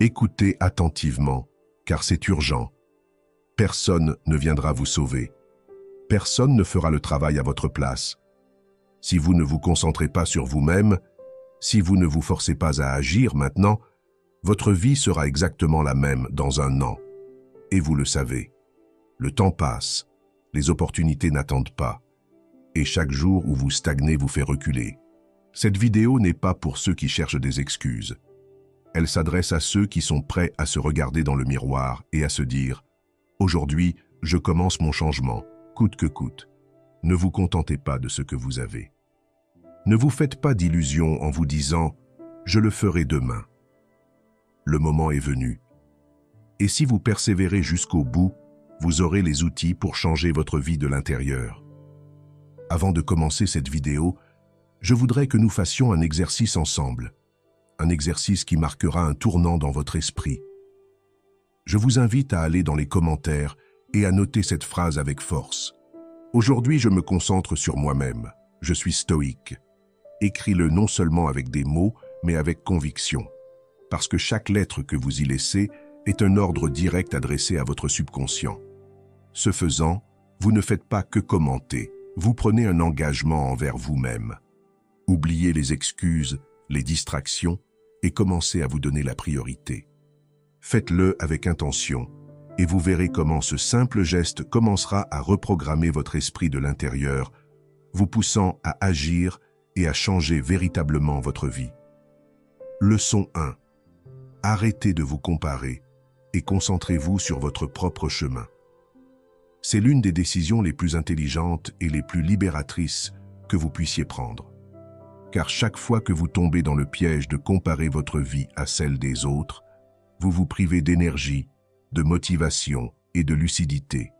Écoutez attentivement, car c'est urgent. Personne ne viendra vous sauver. Personne ne fera le travail à votre place. Si vous ne vous concentrez pas sur vous-même, si vous ne vous forcez pas à agir maintenant, votre vie sera exactement la même dans un an. Et vous le savez. Le temps passe, les opportunités n'attendent pas, et chaque jour où vous stagnez vous fait reculer. Cette vidéo n'est pas pour ceux qui cherchent des excuses. Elle s'adresse à ceux qui sont prêts à se regarder dans le miroir et à se dire « Aujourd'hui, je commence mon changement, coûte que coûte ». Ne vous contentez pas de ce que vous avez. Ne vous faites pas d'illusions en vous disant « Je le ferai demain ». Le moment est venu. Et si vous persévérez jusqu'au bout, vous aurez les outils pour changer votre vie de l'intérieur. Avant de commencer cette vidéo, je voudrais que nous fassions un exercice ensemble. Un exercice qui marquera un tournant dans votre esprit. Je vous invite à aller dans les commentaires et à noter cette phrase avec force. Aujourd'hui, je me concentre sur moi-même. Je suis stoïque. Écris-le non seulement avec des mots, mais avec conviction. Parce que chaque lettre que vous y laissez est un ordre direct adressé à votre subconscient. Ce faisant, vous ne faites pas que commenter, vous prenez un engagement envers vous-même. Oubliez les excuses, les distractions et commencez à vous donner la priorité. Faites-le avec intention et vous verrez comment ce simple geste commencera à reprogrammer votre esprit de l'intérieur, vous poussant à agir et à changer véritablement votre vie. Leçon 1. Arrêtez de vous comparer et concentrez-vous sur votre propre chemin. C'est l'une des décisions les plus intelligentes et les plus libératrices que vous puissiez prendre. Car chaque fois que vous tombez dans le piège de comparer votre vie à celle des autres, vous vous privez d'énergie, de motivation et de lucidité.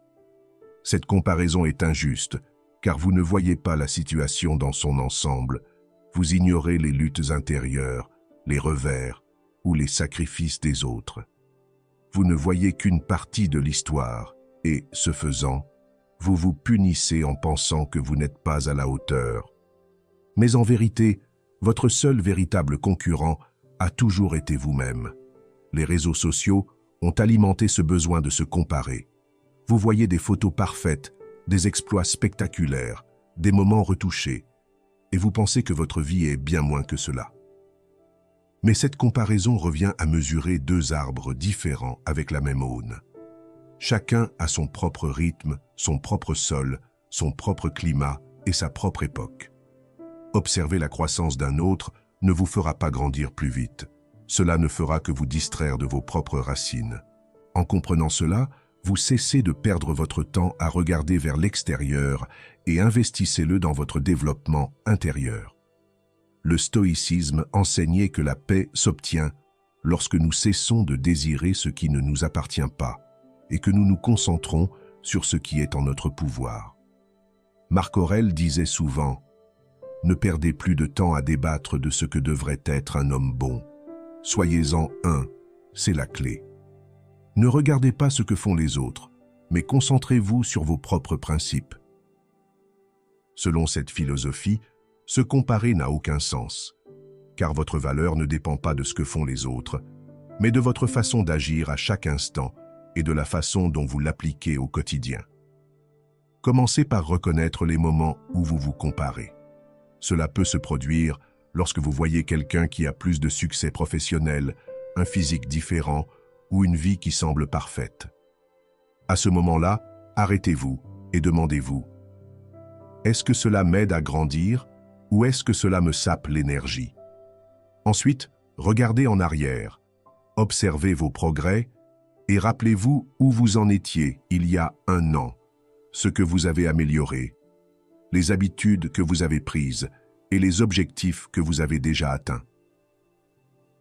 Cette comparaison est injuste, car vous ne voyez pas la situation dans son ensemble, vous ignorez les luttes intérieures, les revers ou les sacrifices des autres. Vous ne voyez qu'une partie de l'histoire et, ce faisant, vous vous punissez en pensant que vous n'êtes pas à la hauteur. Mais en vérité, votre seul véritable concurrent a toujours été vous-même. Les réseaux sociaux ont alimenté ce besoin de se comparer. Vous voyez des photos parfaites, des exploits spectaculaires, des moments retouchés, et vous pensez que votre vie est bien moins que cela. Mais cette comparaison revient à mesurer deux arbres différents avec la même aune. Chacun a son propre rythme, son propre sol, son propre climat et sa propre époque. Observer la croissance d'un autre ne vous fera pas grandir plus vite. Cela ne fera que vous distraire de vos propres racines. En comprenant cela, vous cessez de perdre votre temps à regarder vers l'extérieur et investissez-le dans votre développement intérieur. Le stoïcisme enseignait que la paix s'obtient lorsque nous cessons de désirer ce qui ne nous appartient pas et que nous nous concentrons sur ce qui est en notre pouvoir. Marc Aurèle disait souvent « Ne perdez plus de temps à débattre de ce que devrait être un homme bon. Soyez-en un, c'est la clé. Ne regardez pas ce que font les autres, mais concentrez-vous sur vos propres principes. » Selon cette philosophie, se comparer n'a aucun sens, car votre valeur ne dépend pas de ce que font les autres, mais de votre façon d'agir à chaque instant et de la façon dont vous l'appliquez au quotidien. Commencez par reconnaître les moments où vous vous comparez. Cela peut se produire lorsque vous voyez quelqu'un qui a plus de succès professionnel, un physique différent ou une vie qui semble parfaite. À ce moment-là, arrêtez-vous et demandez-vous « Est-ce que cela m'aide à grandir ou est-ce que cela me sape l'énergie ?» Ensuite, regardez en arrière, observez vos progrès et rappelez-vous où vous en étiez il y a un an, ce que vous avez amélioré, les habitudes que vous avez prises et les objectifs que vous avez déjà atteints.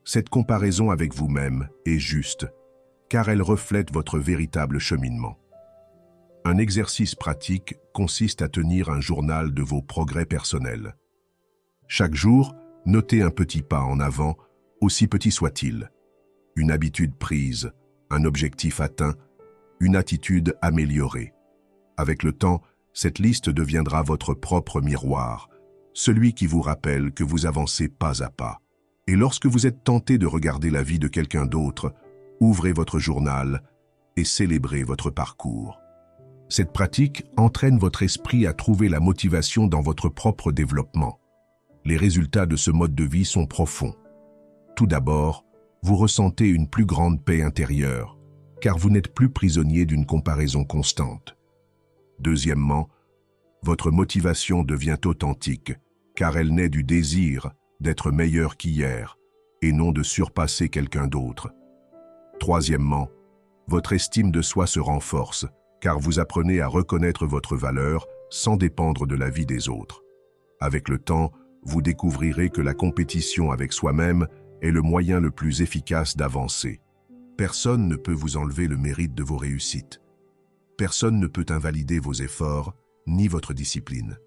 Cette comparaison avec vous-même est juste, car elle reflète votre véritable cheminement. Un exercice pratique consiste à tenir un journal de vos progrès personnels. Chaque jour, notez un petit pas en avant, aussi petit soit-il. Une habitude prise, un objectif atteint, une attitude améliorée. Avec le temps, cette liste deviendra votre propre miroir, celui qui vous rappelle que vous avancez pas à pas. Et lorsque vous êtes tenté de regarder la vie de quelqu'un d'autre, ouvrez votre journal et célébrez votre parcours. Cette pratique entraîne votre esprit à trouver la motivation dans votre propre développement. Les résultats de ce mode de vie sont profonds. Tout d'abord, vous ressentez une plus grande paix intérieure, car vous n'êtes plus prisonnier d'une comparaison constante. Deuxièmement, votre motivation devient authentique, car elle naît du désir d'être meilleur qu'hier, et non de surpasser quelqu'un d'autre. Troisièmement, votre estime de soi se renforce, car vous apprenez à reconnaître votre valeur sans dépendre de l'avis des autres. Avec le temps, vous découvrirez que la compétition avec soi-même est le moyen le plus efficace d'avancer. Personne ne peut vous enlever le mérite de vos réussites. Personne ne peut invalider vos efforts, ni votre discipline.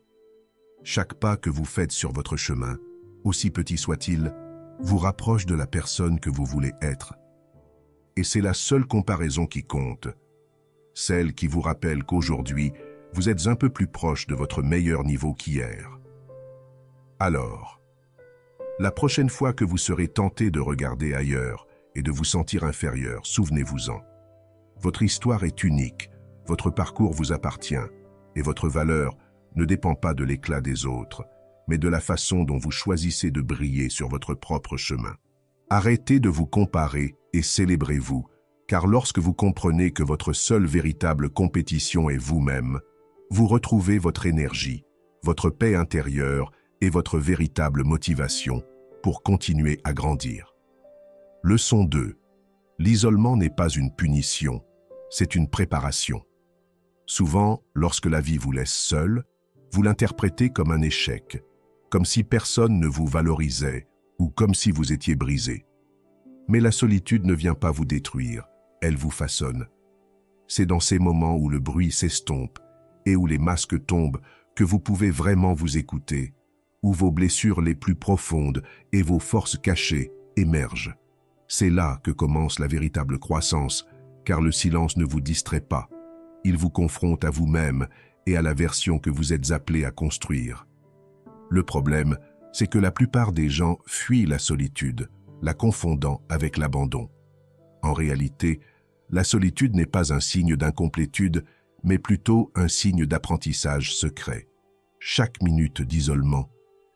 Chaque pas que vous faites sur votre chemin, aussi petit soit-il, vous rapproche de la personne que vous voulez être. Et c'est la seule comparaison qui compte, celle qui vous rappelle qu'aujourd'hui, vous êtes un peu plus proche de votre meilleur niveau qu'hier. Alors, la prochaine fois que vous serez tenté de regarder ailleurs et de vous sentir inférieur, souvenez-vous-en. Votre histoire est unique, votre parcours vous appartient, et votre valeur ne dépend pas de l'éclat des autres, mais de la façon dont vous choisissez de briller sur votre propre chemin. Arrêtez de vous comparer et célébrez-vous, car lorsque vous comprenez que votre seule véritable compétition est vous-même, vous retrouvez votre énergie, votre paix intérieure et votre véritable motivation pour continuer à grandir. Leçon 2. L'isolement n'est pas une punition, c'est une préparation. Souvent, lorsque la vie vous laisse seul, vous l'interprétez comme un échec, comme si personne ne vous valorisait ou comme si vous étiez brisé. Mais la solitude ne vient pas vous détruire, elle vous façonne. C'est dans ces moments où le bruit s'estompe et où les masques tombent que vous pouvez vraiment vous écouter, où vos blessures les plus profondes et vos forces cachées émergent. C'est là que commence la véritable croissance, car le silence ne vous distrait pas. Il vous confronte à vous-même et à la version que vous êtes appelé à construire. Le problème, c'est que la plupart des gens fuient la solitude, la confondant avec l'abandon. En réalité, la solitude n'est pas un signe d'incomplétude, mais plutôt un signe d'apprentissage secret. Chaque minute d'isolement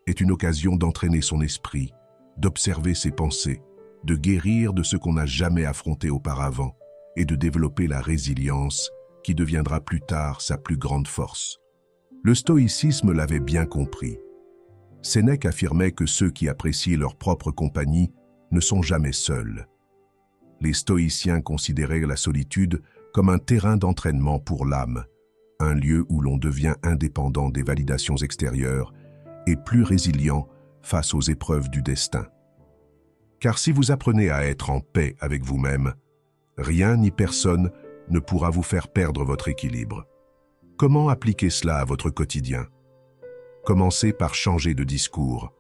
est une occasion d'entraîner son esprit, d'observer ses pensées, de guérir de ce qu'on n'a jamais affronté auparavant et de développer la résilience qui deviendra plus tard sa plus grande force. Le stoïcisme l'avait bien compris. Sénèque affirmait que ceux qui apprécient leur propre compagnie ne sont jamais seuls. Les stoïciens considéraient la solitude comme un terrain d'entraînement pour l'âme, un lieu où l'on devient indépendant des validations extérieures et plus résilient face aux épreuves du destin. Car si vous apprenez à être en paix avec vous-même, rien ni personne ne pourra vous faire perdre votre équilibre. Comment appliquer cela à votre quotidien? Commencez par changer de discours.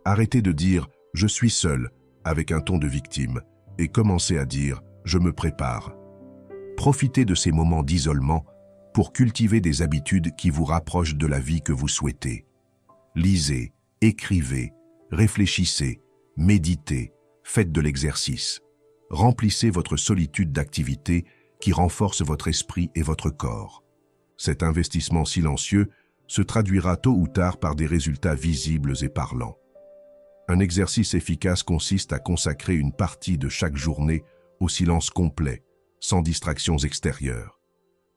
Arrêtez de dire « je suis seul » avec un ton de victime et commencez à dire « je me prépare ». Profitez de ces moments d'isolement pour cultiver des habitudes qui vous rapprochent de la vie que vous souhaitez. Lisez, écrivez, réfléchissez, méditez, faites de l'exercice. Remplissez votre solitude d'activités qui renforcent votre esprit et votre corps. Cet investissement silencieux se traduira tôt ou tard par des résultats visibles et parlants. Un exercice efficace consiste à consacrer une partie de chaque journée au silence complet, sans distractions extérieures.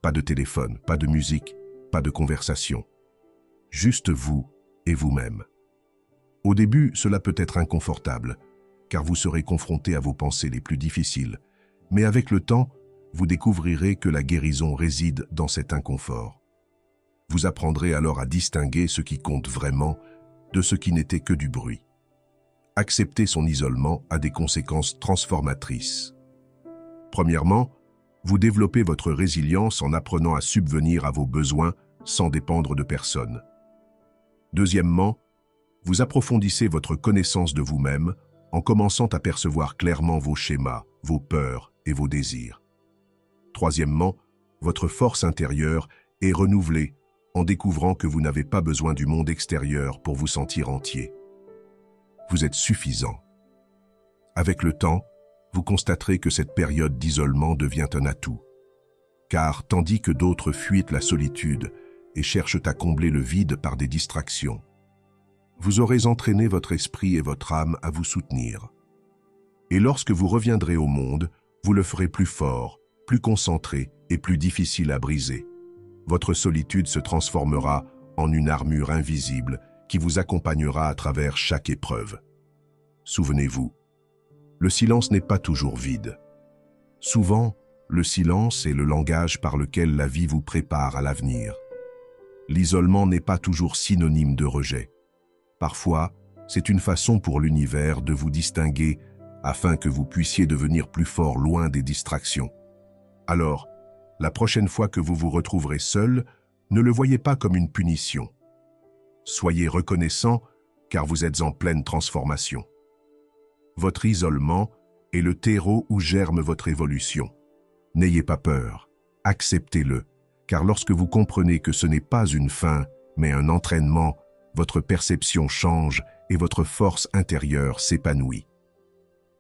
Pas de téléphone, pas de musique, pas de conversation. Juste vous et vous-même. Au début, cela peut être inconfortable, car vous serez confronté à vos pensées les plus difficiles, mais avec le temps, vous découvrirez que la guérison réside dans cet inconfort. Vous apprendrez alors à distinguer ce qui compte vraiment de ce qui n'était que du bruit. Accepter son isolement a des conséquences transformatrices. Premièrement, vous développez votre résilience en apprenant à subvenir à vos besoins sans dépendre de personne. Deuxièmement, vous approfondissez votre connaissance de vous-même en commençant à percevoir clairement vos schémas, vos peurs et vos désirs. Troisièmement, votre force intérieure est renouvelée en découvrant que vous n'avez pas besoin du monde extérieur pour vous sentir entier. Vous êtes suffisant. Avec le temps, vous constaterez que cette période d'isolement devient un atout. Car tandis que d'autres fuient la solitude et cherchent à combler le vide par des distractions, vous aurez entraîné votre esprit et votre âme à vous soutenir. Et lorsque vous reviendrez au monde, vous le ferez plus fort, plus concentré et plus difficile à briser. Votre solitude se transformera en une armure invisible qui vous accompagnera à travers chaque épreuve. Souvenez-vous, le silence n'est pas toujours vide. Souvent, le silence est le langage par lequel la vie vous prépare à l'avenir. L'isolement n'est pas toujours synonyme de rejet. Parfois, c'est une façon pour l'univers de vous distinguer afin que vous puissiez devenir plus fort loin des distractions. Alors, la prochaine fois que vous vous retrouverez seul, ne le voyez pas comme une punition. Soyez reconnaissant car vous êtes en pleine transformation. Votre isolement est le terreau où germe votre évolution. N'ayez pas peur, acceptez-le, car lorsque vous comprenez que ce n'est pas une fin, mais un entraînement, votre perception change et votre force intérieure s'épanouit.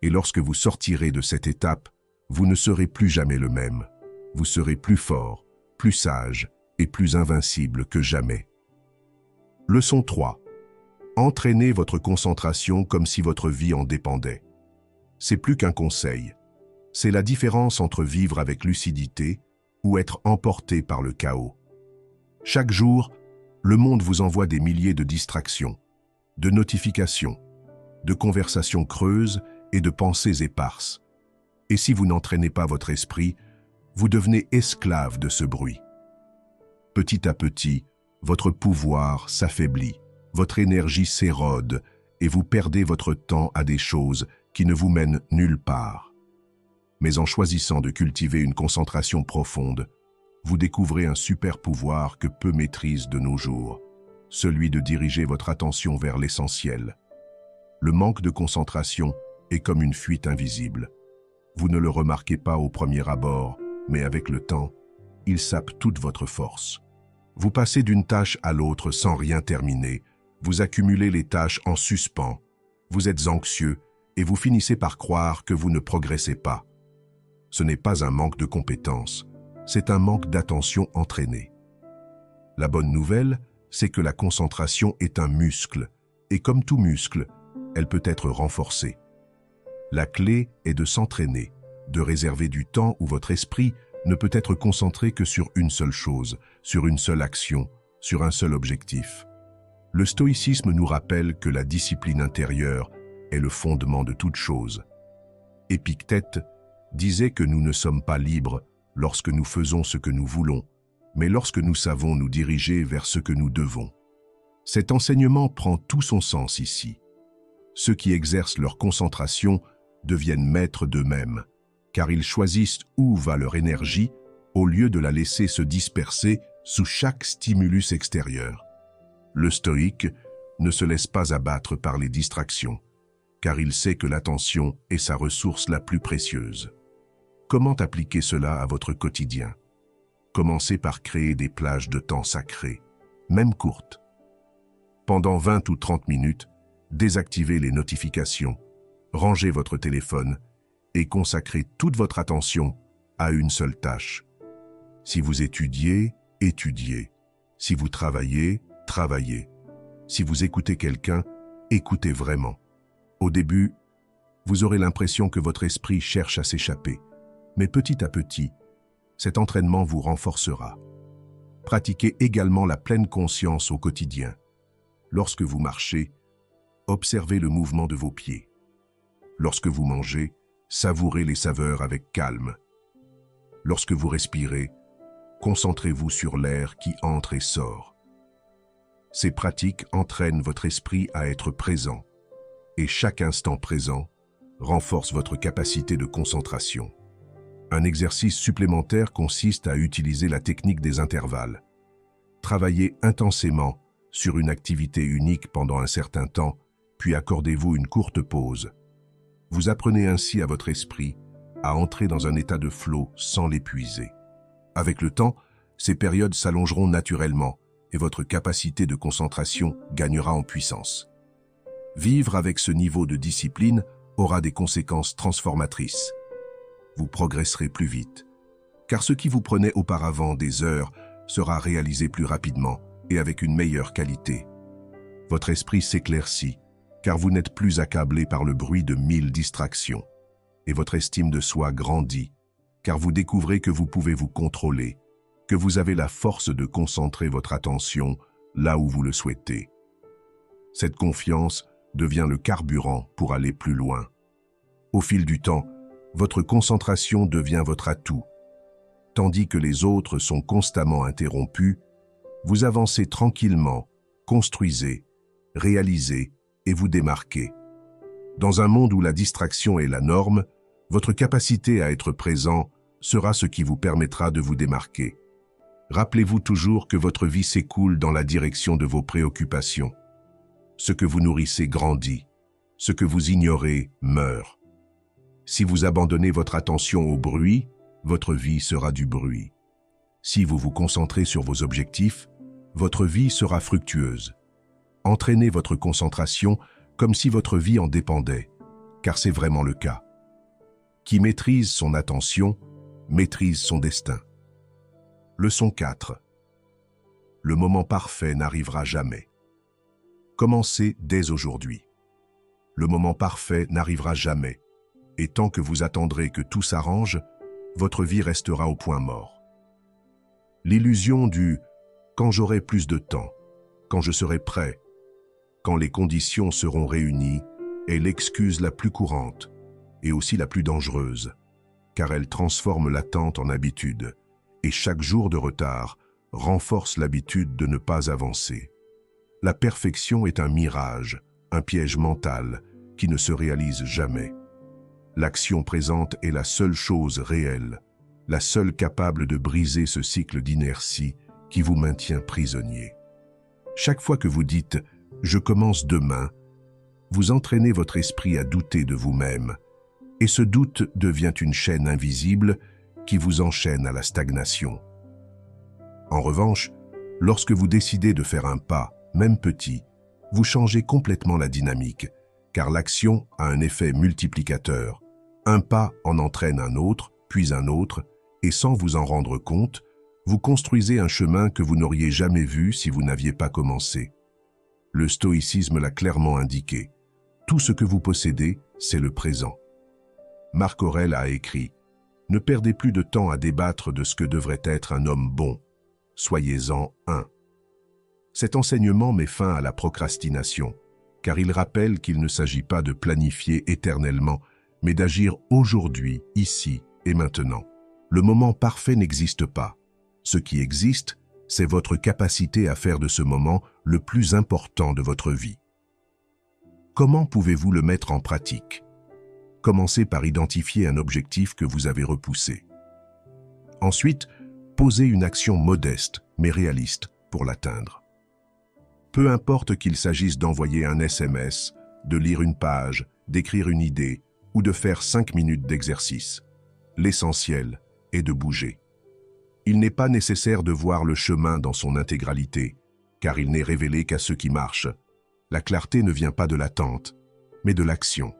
Et lorsque vous sortirez de cette étape, vous ne serez plus jamais le même. Vous serez plus fort, plus sage et plus invincible que jamais. Leçon 3. Entraînez votre concentration comme si votre vie en dépendait. C'est plus qu'un conseil. C'est la différence entre vivre avec lucidité ou être emporté par le chaos. Chaque jour, le monde vous envoie des milliers de distractions, de notifications, de conversations creuses et de pensées éparses. Et si vous n'entraînez pas votre esprit, vous devenez esclave de ce bruit. Petit à petit, votre pouvoir s'affaiblit, votre énergie s'érode et vous perdez votre temps à des choses qui ne vous mènent nulle part. Mais en choisissant de cultiver une concentration profonde, vous découvrez un super pouvoir que peu maîtrisent de nos jours, celui de diriger votre attention vers l'essentiel. Le manque de concentration est comme une fuite invisible. Vous ne le remarquez pas au premier abord, mais avec le temps, il sape toute votre force. Vous passez d'une tâche à l'autre sans rien terminer, vous accumulez les tâches en suspens, vous êtes anxieux et vous finissez par croire que vous ne progressez pas. Ce n'est pas un manque de compétences, c'est un manque d'attention entraînée. La bonne nouvelle, c'est que la concentration est un muscle, et comme tout muscle, elle peut être renforcée. La clé est de s'entraîner, de réserver du temps où votre esprit ne peut être concentré que sur une seule chose, sur une seule action, sur un seul objectif. Le stoïcisme nous rappelle que la discipline intérieure est le fondement de toute chose. Épictète disait que nous ne sommes pas libres lorsque nous faisons ce que nous voulons, mais lorsque nous savons nous diriger vers ce que nous devons. Cet enseignement prend tout son sens ici. Ceux qui exercent leur concentration deviennent maîtres d'eux-mêmes, car ils choisissent où va leur énergie au lieu de la laisser se disperser sous chaque stimulus extérieur. Le stoïque ne se laisse pas abattre par les distractions, car il sait que l'attention est sa ressource la plus précieuse. Comment appliquer cela à votre quotidien? Commencez par créer des plages de temps sacrées, même courtes. Pendant 20 ou 30 minutes, désactivez les notifications, rangez votre téléphone et consacrez toute votre attention à une seule tâche. Si vous étudiez, étudiez. Si vous travaillez, travaillez. Si vous écoutez quelqu'un, écoutez vraiment. Au début, vous aurez l'impression que votre esprit cherche à s'échapper. Mais petit à petit, cet entraînement vous renforcera. Pratiquez également la pleine conscience au quotidien. Lorsque vous marchez, observez le mouvement de vos pieds. Lorsque vous mangez, savourez les saveurs avec calme. Lorsque vous respirez, concentrez-vous sur l'air qui entre et sort. Ces pratiques entraînent votre esprit à être présent, et chaque instant présent renforce votre capacité de concentration. Un exercice supplémentaire consiste à utiliser la technique des intervalles. Travaillez intensément sur une activité unique pendant un certain temps, puis accordez-vous une courte pause. Vous apprenez ainsi à votre esprit à entrer dans un état de flow sans l'épuiser. Avec le temps, ces périodes s'allongeront naturellement et votre capacité de concentration gagnera en puissance. Vivre avec ce niveau de discipline aura des conséquences transformatrices. Vous progresserez plus vite, car ce qui vous prenait auparavant des heures sera réalisé plus rapidement et avec une meilleure qualité. Votre esprit s'éclaircit, car vous n'êtes plus accablé par le bruit de 1000 distractions. Et votre estime de soi grandit, car vous découvrez que vous pouvez vous contrôler, que vous avez la force de concentrer votre attention là où vous le souhaitez. Cette confiance devient le carburant pour aller plus loin. Au fil du temps, votre concentration devient votre atout. Tandis que les autres sont constamment interrompus, vous avancez tranquillement, construisez, réalisez et vous démarquez. Dans un monde où la distraction est la norme, votre capacité à être présent sera ce qui vous permettra de vous démarquer. Rappelez-vous toujours que votre vie s'écoule dans la direction de vos préoccupations. Ce que vous nourrissez grandit, ce que vous ignorez meurt. Si vous abandonnez votre attention au bruit, votre vie sera du bruit. Si vous vous concentrez sur vos objectifs, votre vie sera fructueuse. Entraînez votre concentration comme si votre vie en dépendait, car c'est vraiment le cas. Qui maîtrise son attention, maîtrise son destin. Leçon 4. Le moment parfait n'arrivera jamais. Commencez dès aujourd'hui. Le moment parfait n'arrivera jamais, et tant que vous attendrez que tout s'arrange, votre vie restera au point mort. L'illusion du « quand j'aurai plus de temps »,« quand je serai prêt »,« quand les conditions seront réunies » est l'excuse la plus courante et aussi la plus dangereuse, car elle transforme l'attente en habitude, et chaque jour de retard renforce l'habitude de ne pas avancer. La perfection est un mirage, un piège mental qui ne se réalise jamais. L'action présente est la seule chose réelle, la seule capable de briser ce cycle d'inertie qui vous maintient prisonnier. Chaque fois que vous dites « je commence demain », vous entraînez votre esprit à douter de vous-même, et ce doute devient une chaîne invisible qui vous enchaîne à la stagnation. En revanche, lorsque vous décidez de faire un pas, même petit, vous changez complètement la dynamique, car l'action a un effet multiplicateur. Un pas en entraîne un autre, puis un autre, et sans vous en rendre compte, vous construisez un chemin que vous n'auriez jamais vu si vous n'aviez pas commencé. Le stoïcisme l'a clairement indiqué. Tout ce que vous possédez, c'est le présent. Marc Aurèle a écrit « Ne perdez plus de temps à débattre de ce que devrait être un homme bon. Soyez-en un ». Cet enseignement met fin à la procrastination, car il rappelle qu'il ne s'agit pas de planifier éternellement, mais d'agir aujourd'hui, ici et maintenant. Le moment parfait n'existe pas. Ce qui existe, c'est votre capacité à faire de ce moment le plus important de votre vie. Comment pouvez-vous le mettre en pratique? Commencez par identifier un objectif que vous avez repoussé. Ensuite, posez une action modeste, mais réaliste, pour l'atteindre. Peu importe qu'il s'agisse d'envoyer un SMS, de lire une page, d'écrire une idée ou de faire 5 minutes d'exercice. L'essentiel est de bouger. Il n'est pas nécessaire de voir le chemin dans son intégralité, car il n'est révélé qu'à ceux qui marchent. La clarté ne vient pas de l'attente, mais de l'action.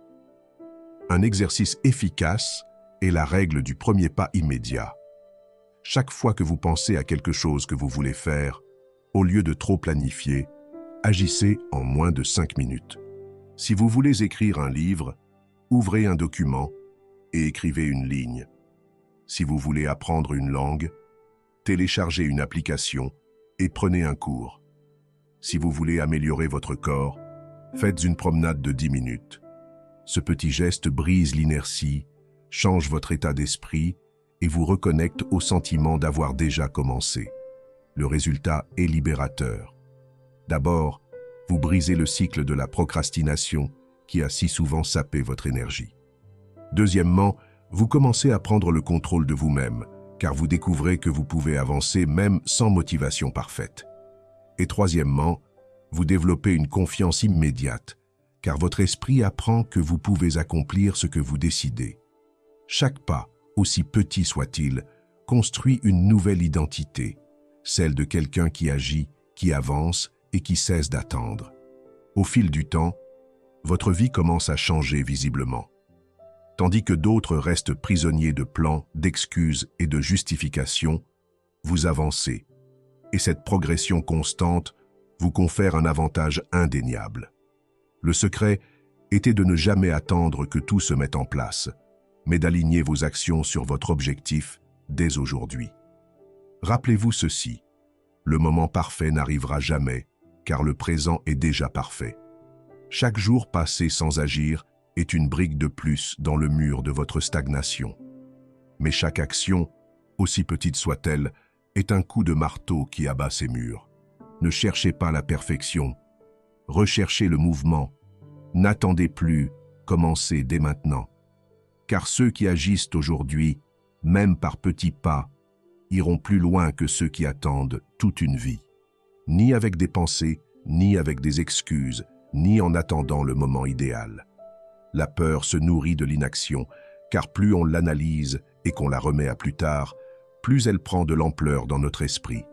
Un exercice efficace est la règle du premier pas immédiat. Chaque fois que vous pensez à quelque chose que vous voulez faire, au lieu de trop planifier, agissez en moins de 5 minutes. Si vous voulez écrire un livre, ouvrez un document et écrivez une ligne. Si vous voulez apprendre une langue, téléchargez une application et prenez un cours. Si vous voulez améliorer votre corps, faites une promenade de 10 minutes. Ce petit geste brise l'inertie, change votre état d'esprit et vous reconnecte au sentiment d'avoir déjà commencé. Le résultat est libérateur. D'abord, vous brisez le cycle de la procrastination qui a si souvent sapé votre énergie. Deuxièmement, vous commencez à prendre le contrôle de vous-même, car vous découvrez que vous pouvez avancer même sans motivation parfaite. Et troisièmement, vous développez une confiance immédiate, car votre esprit apprend que vous pouvez accomplir ce que vous décidez. Chaque pas, aussi petit soit-il, construit une nouvelle identité, celle de quelqu'un qui agit, qui avance et qui cesse d'attendre. Au fil du temps, votre vie commence à changer visiblement. Tandis que d'autres restent prisonniers de plans, d'excuses et de justifications, vous avancez. Et cette progression constante vous confère un avantage indéniable. Le secret était de ne jamais attendre que tout se mette en place, mais d'aligner vos actions sur votre objectif dès aujourd'hui. Rappelez-vous ceci, le moment parfait n'arrivera jamais, car le présent est déjà parfait. Chaque jour passé sans agir est une brique de plus dans le mur de votre stagnation. Mais chaque action, aussi petite soit-elle, est un coup de marteau qui abat ces murs. Ne cherchez pas la perfection, recherchez le mouvement. N'attendez plus, commencez dès maintenant. Car ceux qui agissent aujourd'hui, même par petits pas, iront plus loin que ceux qui attendent toute une vie. Ni avec des pensées, ni avec des excuses, ni en attendant le moment idéal. La peur se nourrit de l'inaction, car plus on l'analyse et qu'on la remet à plus tard, plus elle prend de l'ampleur dans notre esprit.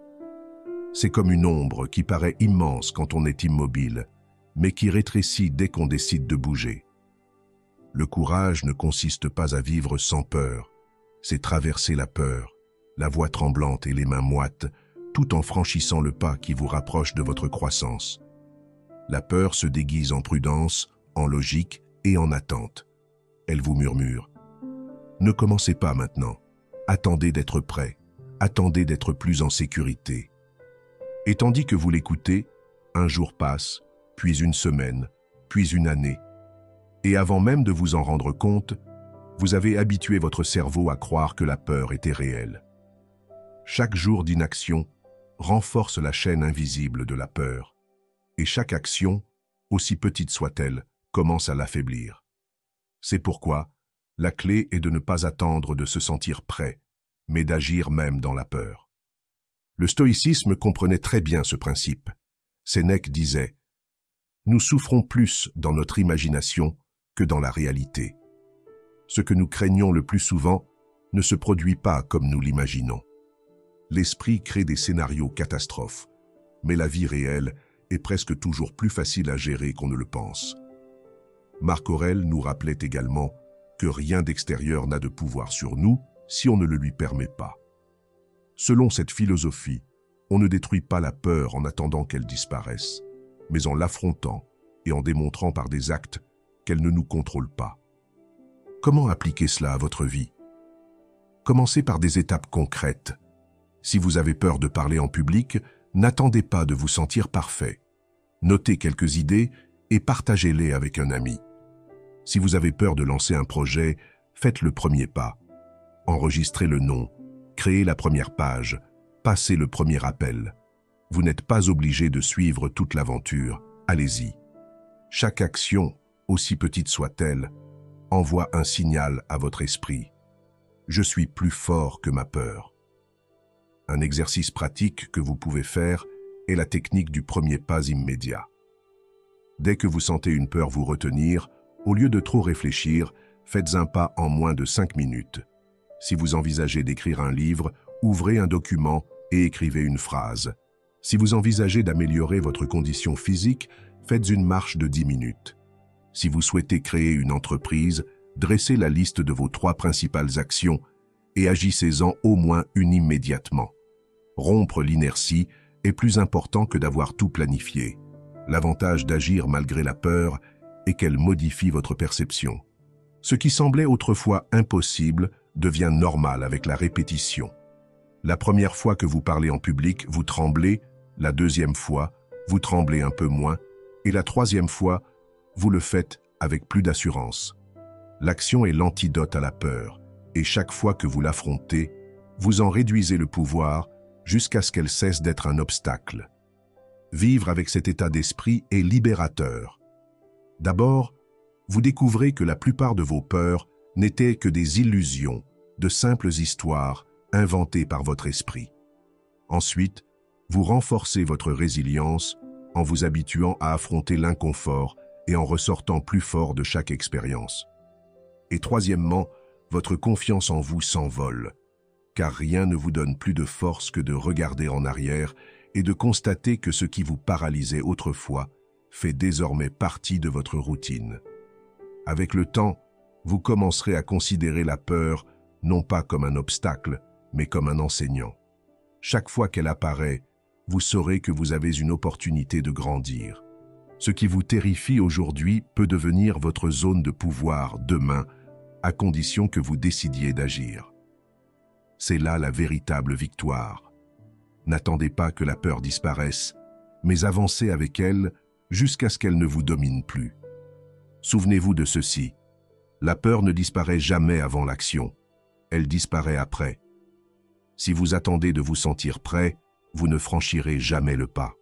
C'est comme une ombre qui paraît immense quand on est immobile, mais qui rétrécit dès qu'on décide de bouger. Le courage ne consiste pas à vivre sans peur, c'est traverser la peur, la voix tremblante et les mains moites, tout en franchissant le pas qui vous rapproche de votre croissance. La peur se déguise en prudence, en logique et en attente. Elle vous murmure. Ne commencez pas maintenant. Attendez d'être prêt. Attendez d'être plus en sécurité. Et tandis que vous l'écoutez, un jour passe, puis une semaine, puis une année. Et avant même de vous en rendre compte, vous avez habitué votre cerveau à croire que la peur était réelle. Chaque jour d'inaction renforce la chaîne invisible de la peur. Et chaque action, aussi petite soit-elle, commence à l'affaiblir. C'est pourquoi la clé est de ne pas attendre de se sentir prêt, mais d'agir même dans la peur. Le stoïcisme comprenait très bien ce principe. Sénèque disait « Nous souffrons plus dans notre imagination que dans la réalité. Ce que nous craignons le plus souvent ne se produit pas comme nous l'imaginons. L'esprit crée des scénarios catastrophes, mais la vie réelle est presque toujours plus facile à gérer qu'on ne le pense. » Marc Aurèle nous rappelait également que rien d'extérieur n'a de pouvoir sur nous si on ne le lui permet pas. Selon cette philosophie, on ne détruit pas la peur en attendant qu'elle disparaisse, mais en l'affrontant et en démontrant par des actes qu'elle ne nous contrôle pas. Comment appliquer cela à votre vie? Commencez par des étapes concrètes. Si vous avez peur de parler en public, n'attendez pas de vous sentir parfait. Notez quelques idées et partagez-les avec un ami. Si vous avez peur de lancer un projet, faites le premier pas. Enregistrez le nom, créez la première page, passez le premier appel. Vous n'êtes pas obligé de suivre toute l'aventure, allez-y. Chaque action, aussi petite soit-elle, envoie un signal à votre esprit. Je suis plus fort que ma peur. Un exercice pratique que vous pouvez faire est la technique du premier pas immédiat. Dès que vous sentez une peur vous retenir, au lieu de trop réfléchir, faites un pas en moins de 5 minutes. Si vous envisagez d'écrire un livre, ouvrez un document et écrivez une phrase. Si vous envisagez d'améliorer votre condition physique, faites une marche de 10 minutes. Si vous souhaitez créer une entreprise, dressez la liste de vos 3 principales actions et agissez-en au moins une immédiatement. Rompre l'inertie est plus important que d'avoir tout planifié. L'avantage d'agir malgré la peur est qu'elle modifie votre perception. Ce qui semblait autrefois impossible devient normal avec la répétition. La première fois que vous parlez en public, vous tremblez, la deuxième fois, vous tremblez un peu moins, et la troisième fois, vous le faites avec plus d'assurance. L'action est l'antidote à la peur, et chaque fois que vous l'affrontez, vous en réduisez le pouvoir jusqu'à ce qu'elle cesse d'être un obstacle. Vivre avec cet état d'esprit est libérateur. D'abord, vous découvrez que la plupart de vos peurs n'étaient que des illusions, de simples histoires inventées par votre esprit. Ensuite, vous renforcez votre résilience en vous habituant à affronter l'inconfort et en ressortant plus fort de chaque expérience. Et troisièmement, votre confiance en vous s'envole, car rien ne vous donne plus de force que de regarder en arrière et de constater que ce qui vous paralysait autrefois fait désormais partie de votre routine. Avec le temps, vous commencerez à considérer la peur non pas comme un obstacle, mais comme un enseignant. Chaque fois qu'elle apparaît, vous saurez que vous avez une opportunité de grandir. Ce qui vous terrifie aujourd'hui peut devenir votre zone de pouvoir demain, à condition que vous décidiez d'agir. C'est là la véritable victoire. N'attendez pas que la peur disparaisse, mais avancez avec elle jusqu'à ce qu'elle ne vous domine plus. Souvenez-vous de ceci, la peur ne disparaît jamais avant l'action, elle disparaît après. Si vous attendez de vous sentir prêt, vous ne franchirez jamais le pas.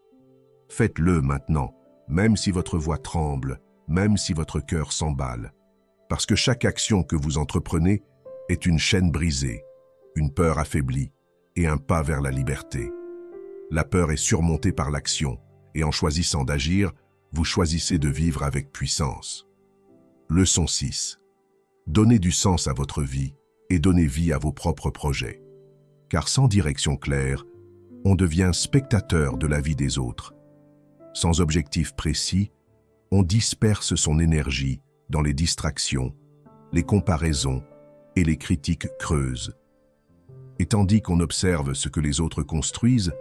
Faites-le maintenant, même si votre voix tremble, même si votre cœur s'emballe. Parce que chaque action que vous entreprenez est une chaîne brisée, une peur affaiblie et un pas vers la liberté. La peur est surmontée par l'action, et en choisissant d'agir, vous choisissez de vivre avec puissance. Leçon 6. Donnez du sens à votre vie et donnez vie à vos propres projets. Car sans direction claire, on devient spectateur de la vie des autres. Sans objectif précis, on disperse son énergie dans les distractions, les comparaisons et les critiques creuses. Et tandis qu'on observe ce que les autres construisent,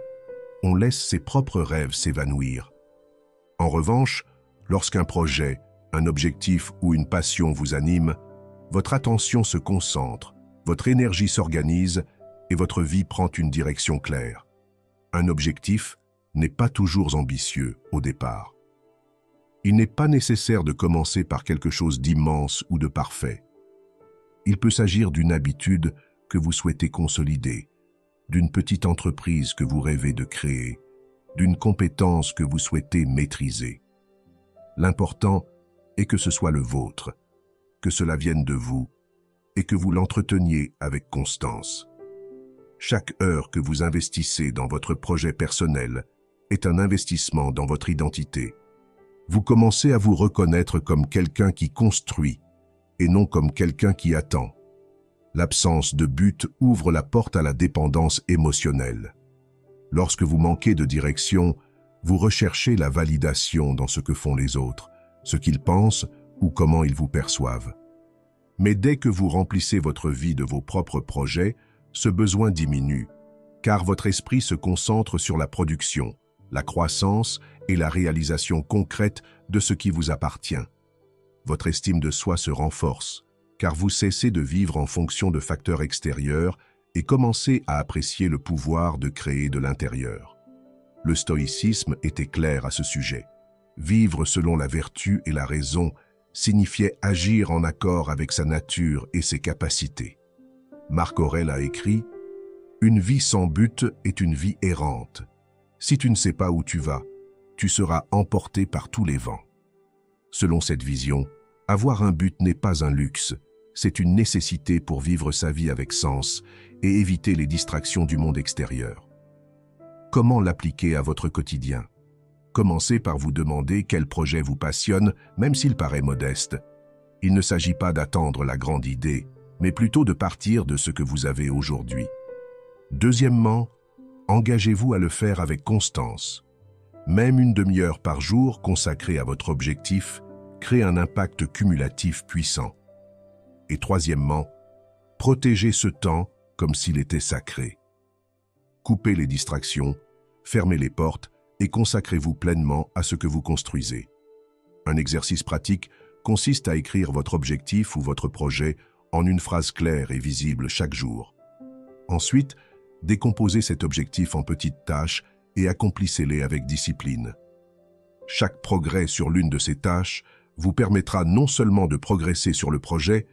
on laisse ses propres rêves s'évanouir. En revanche, lorsqu'un projet, un objectif ou une passion vous anime, votre attention se concentre, votre énergie s'organise et votre vie prend une direction claire. Un objectif n'est pas toujours ambitieux au départ. Il n'est pas nécessaire de commencer par quelque chose d'immense ou de parfait. Il peut s'agir d'une habitude que vous souhaitez consolider, d'une petite entreprise que vous rêvez de créer, d'une compétence que vous souhaitez maîtriser. L'important est que ce soit le vôtre, que cela vienne de vous et que vous l'entreteniez avec constance. Chaque heure que vous investissez dans votre projet personnel est un investissement dans votre identité. Vous commencez à vous reconnaître comme quelqu'un qui construit et non comme quelqu'un qui attend. L'absence de but ouvre la porte à la dépendance émotionnelle. Lorsque vous manquez de direction, vous recherchez la validation dans ce que font les autres, ce qu'ils pensent ou comment ils vous perçoivent. Mais dès que vous remplissez votre vie de vos propres projets, ce besoin diminue, car votre esprit se concentre sur la production, la croissance et la réalisation concrète de ce qui vous appartient. Votre estime de soi se renforce, car vous cessez de vivre en fonction de facteurs extérieurs et commencez à apprécier le pouvoir de créer de l'intérieur. Le stoïcisme était clair à ce sujet. Vivre selon la vertu et la raison signifiait agir en accord avec sa nature et ses capacités. Marc Aurèle a écrit « Une vie sans but est une vie errante. Si tu ne sais pas où tu vas, tu seras emporté par tous les vents. » Selon cette vision, avoir un but n'est pas un luxe, c'est une nécessité pour vivre sa vie avec sens et éviter les distractions du monde extérieur. Comment l'appliquer à votre quotidien? Commencez par vous demander quel projet vous passionne, même s'il paraît modeste. Il ne s'agit pas d'attendre la grande idée, mais plutôt de partir de ce que vous avez aujourd'hui. Deuxièmement, engagez-vous à le faire avec constance. Même une demi-heure par jour consacrée à votre objectif crée un impact cumulatif puissant. Et troisièmement, protégez ce temps comme s'il était sacré. Coupez les distractions, fermez les portes et consacrez-vous pleinement à ce que vous construisez. Un exercice pratique consiste à écrire votre objectif ou votre projet en une phrase claire et visible chaque jour. Ensuite, décomposez cet objectif en petites tâches et accomplissez-les avec discipline. Chaque progrès sur l'une de ces tâches vous permettra non seulement de progresser sur le projet,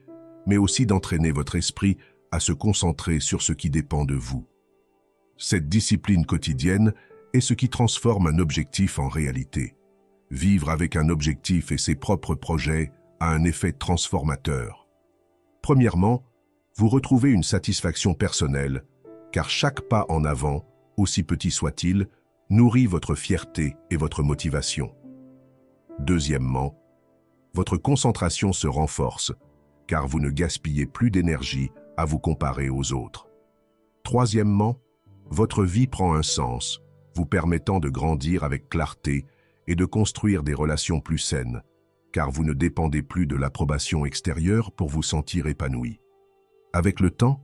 mais aussi d'entraîner votre esprit à se concentrer sur ce qui dépend de vous. Cette discipline quotidienne est ce qui transforme un objectif en réalité. Vivre avec un objectif et ses propres projets a un effet transformateur. Premièrement, vous retrouvez une satisfaction personnelle, car chaque pas en avant, aussi petit soit-il, nourrit votre fierté et votre motivation. Deuxièmement, votre concentration se renforce, car vous ne gaspillez plus d'énergie à vous comparer aux autres. Troisièmement, votre vie prend un sens, vous permettant de grandir avec clarté et de construire des relations plus saines, car vous ne dépendez plus de l'approbation extérieure pour vous sentir épanoui. Avec le temps,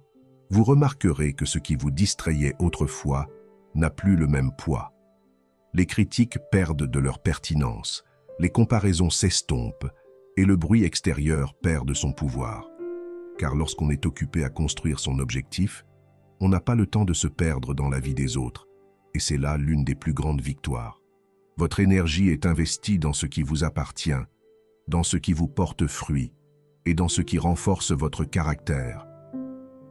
vous remarquerez que ce qui vous distrayait autrefois n'a plus le même poids. Les critiques perdent de leur pertinence, les comparaisons s'estompent et le bruit extérieur perd de son pouvoir. Car lorsqu'on est occupé à construire son objectif, on n'a pas le temps de se perdre dans la vie des autres, et c'est là l'une des plus grandes victoires. Votre énergie est investie dans ce qui vous appartient, dans ce qui vous porte fruit et dans ce qui renforce votre caractère.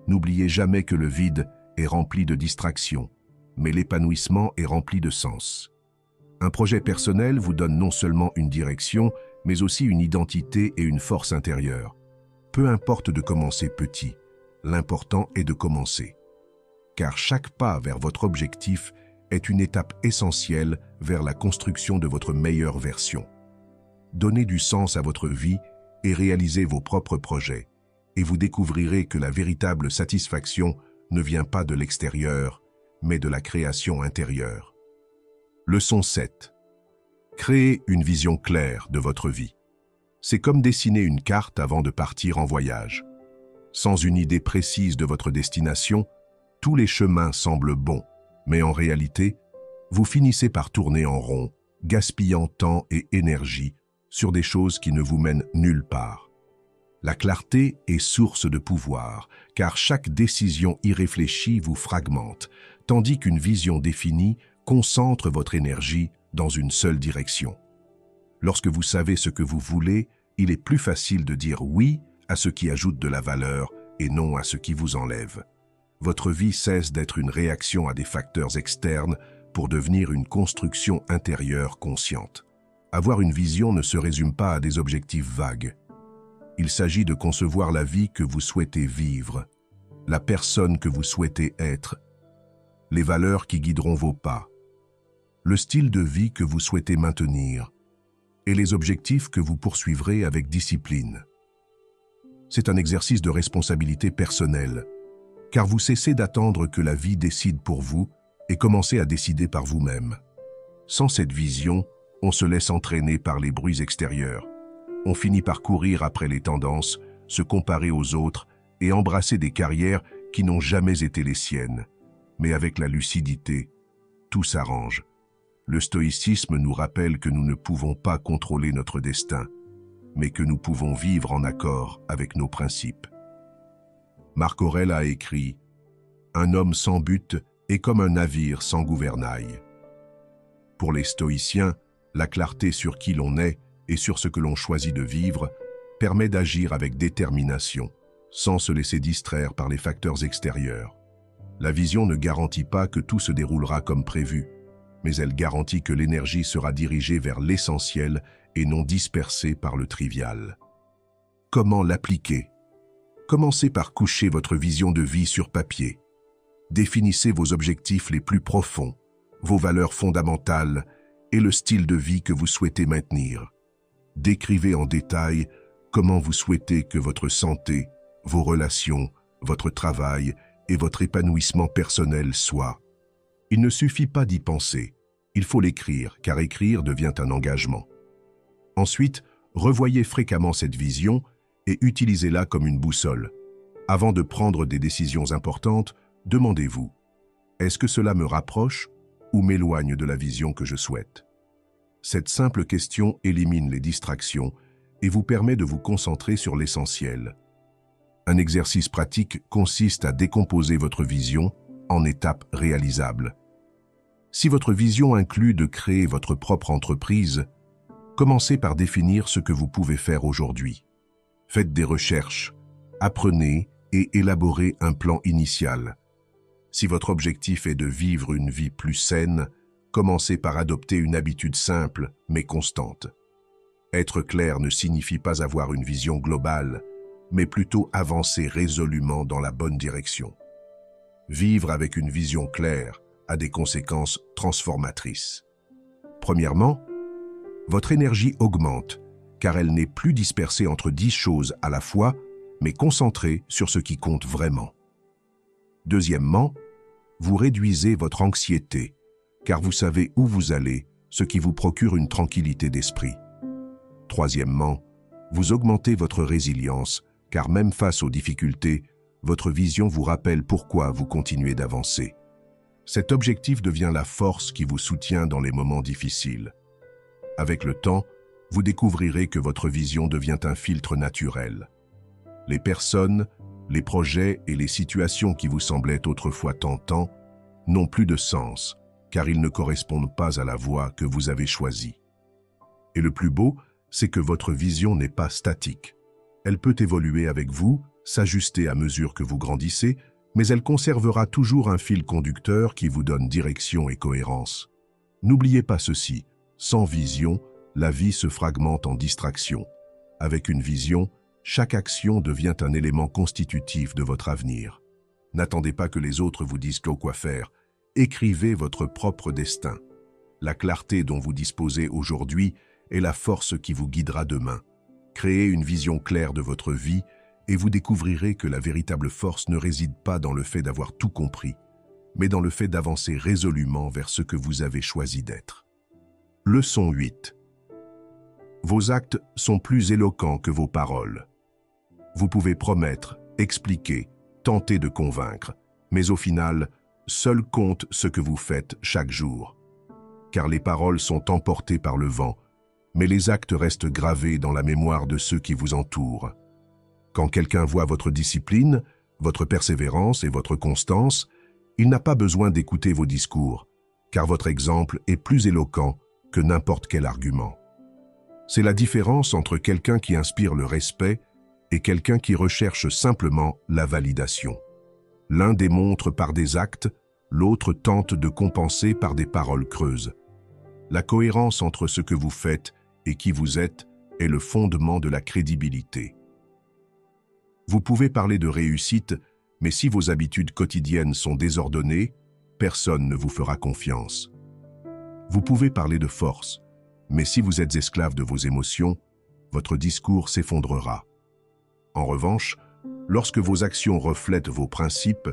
N'oubliez jamais que le vide est rempli de distractions, mais l'épanouissement est rempli de sens. Un projet personnel vous donne non seulement une direction, mais aussi une identité et une force intérieure. Peu importe de commencer petit, l'important est de commencer. Car chaque pas vers votre objectif est une étape essentielle vers la construction de votre meilleure version. Donnez du sens à votre vie et réalisez vos propres projets, et vous découvrirez que la véritable satisfaction ne vient pas de l'extérieur, mais de la création intérieure. Leçon 7. Créez une vision claire de votre vie. C'est comme dessiner une carte avant de partir en voyage. Sans une idée précise de votre destination, tous les chemins semblent bons, mais en réalité, vous finissez par tourner en rond, gaspillant temps et énergie sur des choses qui ne vous mènent nulle part. La clarté est source de pouvoir, car chaque décision irréfléchie vous fragmente, tandis qu'une vision définie concentre votre énergie dans une seule direction. Lorsque vous savez ce que vous voulez, il est plus facile de dire oui à ce qui ajoute de la valeur et non à ce qui vous enlève. Votre vie cesse d'être une réaction à des facteurs externes pour devenir une construction intérieure consciente. Avoir une vision ne se résume pas à des objectifs vagues. Il s'agit de concevoir la vie que vous souhaitez vivre, la personne que vous souhaitez être, les valeurs qui guideront vos pas, le style de vie que vous souhaitez maintenir et les objectifs que vous poursuivrez avec discipline. C'est un exercice de responsabilité personnelle, car vous cessez d'attendre que la vie décide pour vous et commencez à décider par vous-même. Sans cette vision, on se laisse entraîner par les bruits extérieurs. On finit par courir après les tendances, se comparer aux autres et embrasser des carrières qui n'ont jamais été les siennes. Mais avec la lucidité, tout s'arrange. Le stoïcisme nous rappelle que nous ne pouvons pas contrôler notre destin, mais que nous pouvons vivre en accord avec nos principes. Marc Aurèle a écrit « Un homme sans but est comme un navire sans gouvernail ». Pour les stoïciens, la clarté sur qui l'on est et sur ce que l'on choisit de vivre permet d'agir avec détermination, sans se laisser distraire par les facteurs extérieurs. La vision ne garantit pas que tout se déroulera comme prévu, mais elle garantit que l'énergie sera dirigée vers l'essentiel et non dispersée par le trivial. Comment l'appliquer? Commencez par coucher votre vision de vie sur papier. Définissez vos objectifs les plus profonds, vos valeurs fondamentales et le style de vie que vous souhaitez maintenir. Décrivez en détail comment vous souhaitez que votre santé, vos relations, votre travail et votre épanouissement personnel soient. Il ne suffit pas d'y penser, il faut l'écrire, car écrire devient un engagement. Ensuite, revoyez fréquemment cette vision et utilisez-la comme une boussole. Avant de prendre des décisions importantes, demandez-vous, est-ce que cela me rapproche ou m'éloigne de la vision que je souhaite? Cette simple question élimine les distractions et vous permet de vous concentrer sur l'essentiel. Un exercice pratique consiste à décomposer votre vision en étapes réalisables. Si votre vision inclut de créer votre propre entreprise, commencez par définir ce que vous pouvez faire aujourd'hui. Faites des recherches, apprenez et élaborez un plan initial. Si votre objectif est de vivre une vie plus saine, commencez par adopter une habitude simple mais constante. Être clair ne signifie pas avoir une vision globale, mais plutôt avancer résolument dans la bonne direction. Vivre avec une vision claire a des conséquences transformatrices. Premièrement, votre énergie augmente, car elle n'est plus dispersée entre 10 choses à la fois, mais concentrée sur ce qui compte vraiment. Deuxièmement, vous réduisez votre anxiété, car vous savez où vous allez, ce qui vous procure une tranquillité d'esprit. Troisièmement, vous augmentez votre résilience, car même face aux difficultés, votre vision vous rappelle pourquoi vous continuez d'avancer. Cet objectif devient la force qui vous soutient dans les moments difficiles. Avec le temps, vous découvrirez que votre vision devient un filtre naturel. Les personnes, les projets et les situations qui vous semblaient autrefois tentants n'ont plus de sens, car ils ne correspondent pas à la voie que vous avez choisie. Et le plus beau, c'est que votre vision n'est pas statique. Elle peut évoluer avec vous, s'ajuster à mesure que vous grandissez, mais elle conservera toujours un fil conducteur qui vous donne direction et cohérence. N'oubliez pas ceci, sans vision, la vie se fragmente en distractions. Avec une vision, chaque action devient un élément constitutif de votre avenir. N'attendez pas que les autres vous disent quoi faire. Écrivez votre propre destin. La clarté dont vous disposez aujourd'hui est la force qui vous guidera demain. Créez une vision claire de votre vie et vous découvrirez que la véritable force ne réside pas dans le fait d'avoir tout compris, mais dans le fait d'avancer résolument vers ce que vous avez choisi d'être. Leçon 8. Vos actes sont plus éloquents que vos paroles. Vous pouvez promettre, expliquer, tenter de convaincre, mais au final, seul compte ce que vous faites chaque jour. Car les paroles sont emportées par le vent, mais les actes restent gravés dans la mémoire de ceux qui vous entourent. Quand quelqu'un voit votre discipline, votre persévérance et votre constance, il n'a pas besoin d'écouter vos discours, car votre exemple est plus éloquent que n'importe quel argument. C'est la différence entre quelqu'un qui inspire le respect et quelqu'un qui recherche simplement la validation. L'un démontre par des actes, l'autre tente de compenser par des paroles creuses. La cohérence entre ce que vous faites et qui vous êtes est le fondement de la crédibilité. Vous pouvez parler de réussite, mais si vos habitudes quotidiennes sont désordonnées, personne ne vous fera confiance. Vous pouvez parler de force, mais si vous êtes esclave de vos émotions, votre discours s'effondrera. En revanche, lorsque vos actions reflètent vos principes,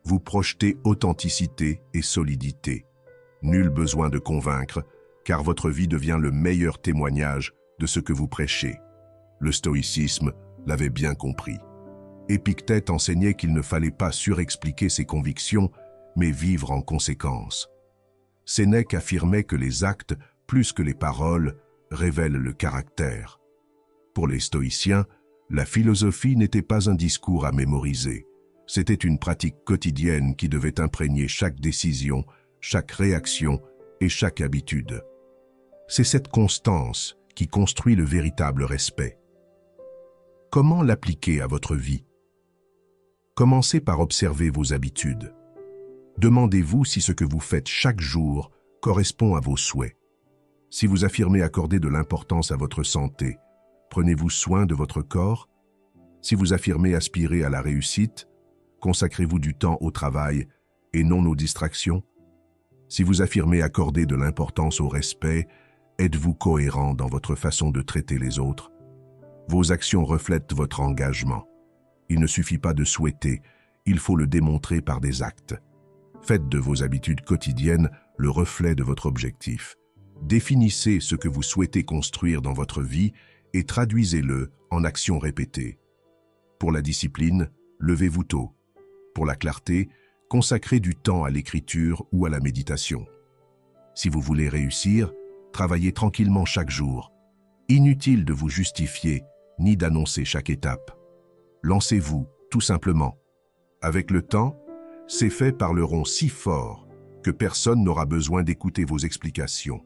vous projetez authenticité et solidité. Nul besoin de convaincre, car votre vie devient le meilleur témoignage de ce que vous prêchez. Le stoïcisme l'avait bien compris. Épictète enseignait qu'il ne fallait pas surexpliquer ses convictions, mais vivre en conséquence. Sénèque affirmait que les actes, plus que les paroles, révèlent le caractère. Pour les stoïciens, la philosophie n'était pas un discours à mémoriser. C'était une pratique quotidienne qui devait imprégner chaque décision, chaque réaction et chaque habitude. C'est cette constance qui construit le véritable respect. Comment l'appliquer à votre vie? Commencez par observer vos habitudes. Demandez-vous si ce que vous faites chaque jour correspond à vos souhaits. Si vous affirmez accorder de l'importance à votre santé, prenez-vous soin de votre corps? Si vous affirmez aspirer à la réussite, consacrez-vous du temps au travail et non aux distractions? Si vous affirmez accorder de l'importance au respect, êtes-vous cohérent dans votre façon de traiter les autres? Vos actions reflètent votre engagement. Il ne suffit pas de souhaiter, il faut le démontrer par des actes. Faites de vos habitudes quotidiennes le reflet de votre objectif. Définissez ce que vous souhaitez construire dans votre vie et traduisez-le en actions répétées. Pour la discipline, levez-vous tôt. Pour la clarté, consacrez du temps à l'écriture ou à la méditation. Si vous voulez réussir, travaillez tranquillement chaque jour. Inutile de vous justifier ni d'annoncer chaque étape. Lancez-vous, tout simplement. Avec le temps, ces faits parleront si fort que personne n'aura besoin d'écouter vos explications.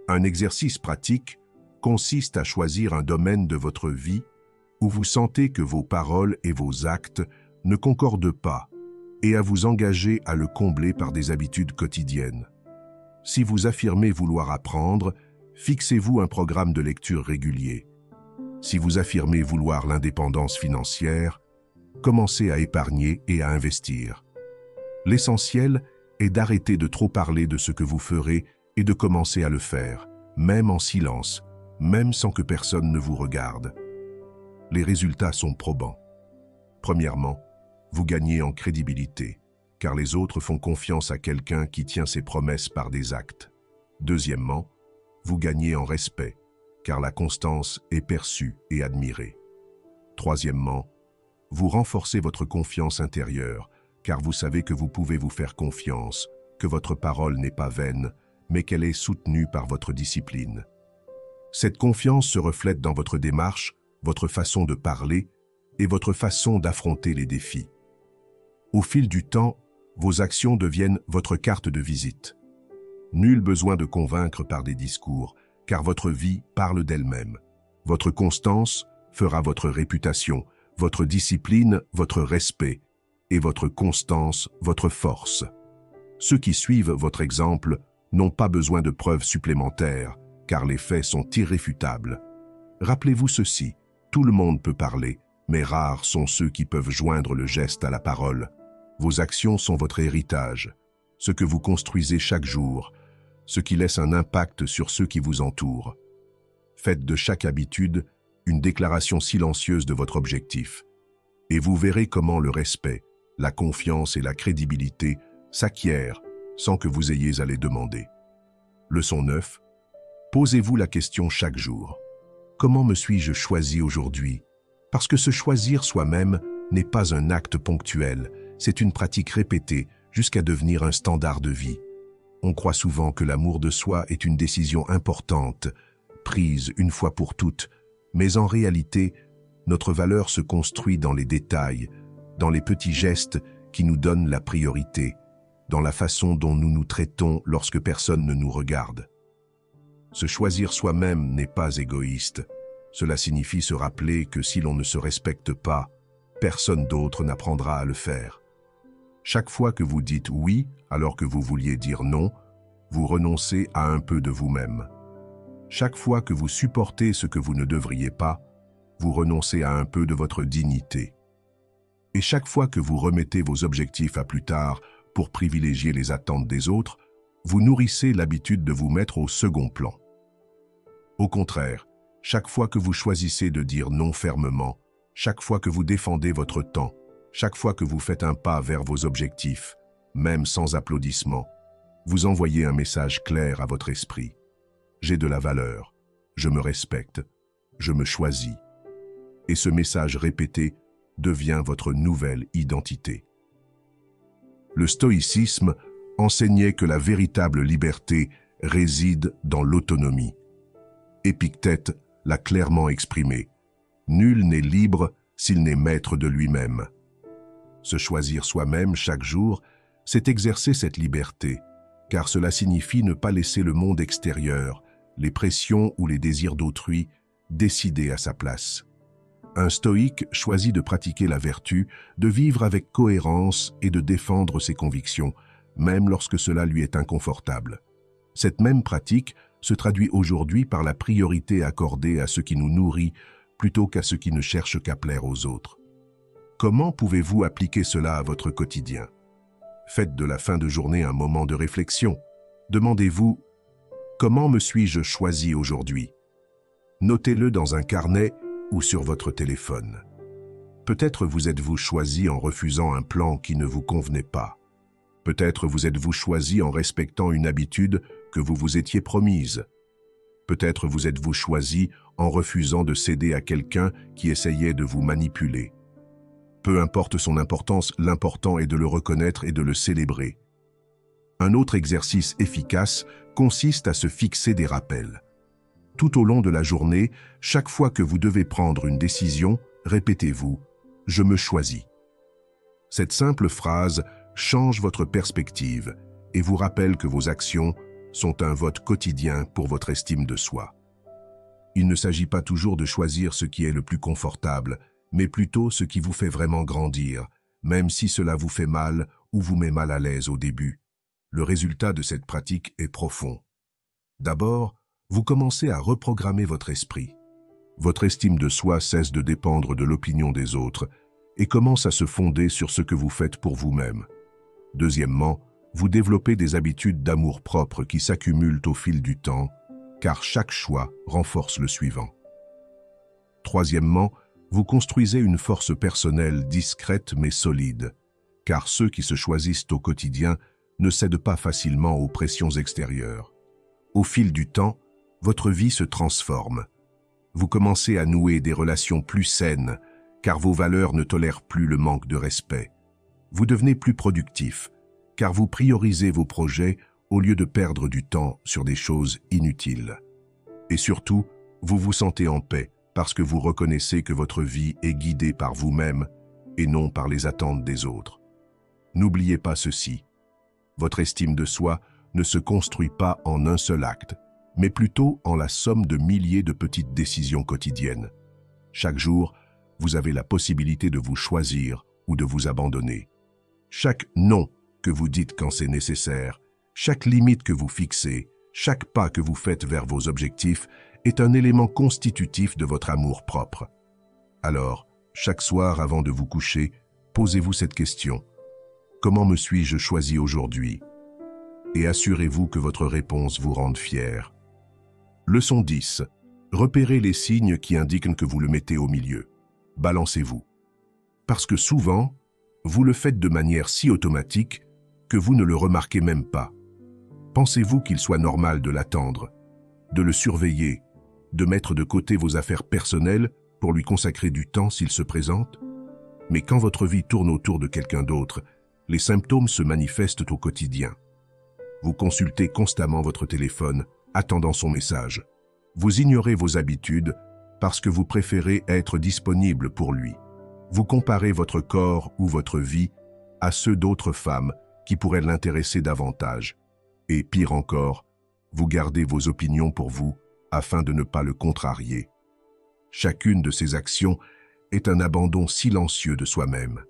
Un exercice pratique consiste à choisir un domaine de votre vie où vous sentez que vos paroles et vos actes ne concordent pas et à vous engager à le combler par des habitudes quotidiennes. Si vous affirmez vouloir apprendre, fixez-vous un programme de lecture régulier. Si vous affirmez vouloir l'indépendance financière, commencez à épargner et à investir. L'essentiel est d'arrêter de trop parler de ce que vous ferez et de commencer à le faire, même en silence, même sans que personne ne vous regarde. Les résultats sont probants. Premièrement, vous gagnez en crédibilité, car les autres font confiance à quelqu'un qui tient ses promesses par des actes. Deuxièmement, vous gagnez en respect, car la constance est perçue et admirée. Troisièmement, vous renforcez votre confiance intérieure, car vous savez que vous pouvez vous faire confiance, que votre parole n'est pas vaine, mais qu'elle est soutenue par votre discipline. Cette confiance se reflète dans votre démarche, votre façon de parler et votre façon d'affronter les défis. Au fil du temps, vos actions deviennent votre carte de visite. Nul besoin de convaincre par des discours, car votre vie parle d'elle-même. Votre constance fera votre réputation, votre discipline, votre respect, et votre constance, votre force. Ceux qui suivent votre exemple n'ont pas besoin de preuves supplémentaires, car les faits sont irréfutables. Rappelez-vous ceci, tout le monde peut parler, mais rares sont ceux qui peuvent joindre le geste à la parole. Vos actions sont votre héritage, ce que vous construisez chaque jour, ce qui laisse un impact sur ceux qui vous entourent. Faites de chaque habitude une déclaration silencieuse de votre objectif, et vous verrez comment le respect, la confiance et la crédibilité s'acquièrent sans que vous ayez à les demander. Leçon 9. Posez-vous la question chaque jour. Comment me suis-je choisi aujourd'hui? Parce que se choisir soi-même n'est pas un acte ponctuel, c'est une pratique répétée jusqu'à devenir un standard de vie. On croit souvent que l'amour de soi est une décision importante, prise une fois pour toutes, mais en réalité, notre valeur se construit dans les détails, dans les petits gestes qui nous donnent la priorité, dans la façon dont nous nous traitons lorsque personne ne nous regarde. Se choisir soi-même n'est pas égoïste. Cela signifie se rappeler que si l'on ne se respecte pas, personne d'autre n'apprendra à le faire. Chaque fois que vous dites oui alors que vous vouliez dire non, vous renoncez à un peu de vous-même. Chaque fois que vous supportez ce que vous ne devriez pas, vous renoncez à un peu de votre dignité. Et chaque fois que vous remettez vos objectifs à plus tard pour privilégier les attentes des autres, vous nourrissez l'habitude de vous mettre au second plan. Au contraire, chaque fois que vous choisissez de dire non fermement, chaque fois que vous défendez votre temps, chaque fois que vous faites un pas vers vos objectifs, même sans applaudissements, vous envoyez un message clair à votre esprit. J'ai de la valeur, je me respecte, je me choisis. Et ce message répété devient votre nouvelle identité. Le stoïcisme enseignait que la véritable liberté réside dans l'autonomie. Épictète l'a clairement exprimé. Nul n'est libre s'il n'est maître de lui-même. Se choisir soi-même chaque jour, c'est exercer cette liberté, car cela signifie ne pas laisser le monde extérieur, les pressions ou les désirs d'autrui, décider à sa place. Un stoïque choisit de pratiquer la vertu, de vivre avec cohérence et de défendre ses convictions, même lorsque cela lui est inconfortable. Cette même pratique se traduit aujourd'hui par la priorité accordée à ce qui nous nourrit plutôt qu'à ce qui ne cherche qu'à plaire aux autres. Comment pouvez-vous appliquer cela à votre quotidien? Faites de la fin de journée un moment de réflexion. Demandez-vous « Comment me suis-je choisi aujourd'hui ?» Notez-le dans un carnet ou sur votre téléphone. Peut-être vous êtes-vous choisi en refusant un plan qui ne vous convenait pas. Peut-être vous êtes-vous choisi en respectant une habitude que vous vous étiez promise. Peut-être vous êtes-vous choisi en refusant de céder à quelqu'un qui essayait de vous manipuler. Peu importe son importance, l'important est de le reconnaître et de le célébrer. Un autre exercice efficace consiste à se fixer des rappels. Tout au long de la journée, chaque fois que vous devez prendre une décision, répétez-vous « Je me choisis ». Cette simple phrase change votre perspective et vous rappelle que vos actions sont un vote quotidien pour votre estime de soi. Il ne s'agit pas toujours de choisir ce qui est le plus confortable, mais plutôt ce qui vous fait vraiment grandir, même si cela vous fait mal ou vous met mal à l'aise au début. Le résultat de cette pratique est profond. D'abord, vous commencez à reprogrammer votre esprit. Votre estime de soi cesse de dépendre de l'opinion des autres et commence à se fonder sur ce que vous faites pour vous-même. Deuxièmement, vous développez des habitudes d'amour-propre qui s'accumulent au fil du temps, car chaque choix renforce le suivant. Troisièmement, vous construisez une force personnelle discrète mais solide, car ceux qui se choisissent au quotidien ne cèdent pas facilement aux pressions extérieures. Au fil du temps, votre vie se transforme. Vous commencez à nouer des relations plus saines, car vos valeurs ne tolèrent plus le manque de respect. Vous devenez plus productif, car vous priorisez vos projets au lieu de perdre du temps sur des choses inutiles. Et surtout, vous vous sentez en paix, parce que vous reconnaissez que votre vie est guidée par vous-même et non par les attentes des autres. N'oubliez pas ceci. Votre estime de soi ne se construit pas en un seul acte, mais plutôt en la somme de milliers de petites décisions quotidiennes. Chaque jour, vous avez la possibilité de vous choisir ou de vous abandonner. Chaque non que vous dites quand c'est nécessaire, chaque limite que vous fixez, chaque pas que vous faites vers vos objectifs est un élément constitutif de votre amour propre. Alors, chaque soir avant de vous coucher, posez-vous cette question. Comment me suis-je choisi aujourd'hui? Et assurez-vous que votre réponse vous rende fier. Leçon 10. Repérez les signes qui indiquent que vous le mettez au milieu. Balancez-vous. Parce que souvent, vous le faites de manière si automatique que vous ne le remarquez même pas. Pensez-vous qu'il soit normal de l'attendre, de le surveiller, de mettre de côté vos affaires personnelles pour lui consacrer du temps s'il se présente? Mais quand votre vie tourne autour de quelqu'un d'autre, les symptômes se manifestent au quotidien. Vous consultez constamment votre téléphone, attendant son message. Vous ignorez vos habitudes parce que vous préférez être disponible pour lui. Vous comparez votre corps ou votre vie à ceux d'autres femmes qui pourraient l'intéresser davantage. Et pire encore, vous gardez vos opinions pour vous afin de ne pas le contrarier. Chacune de ces actions est un abandon silencieux de soi-même.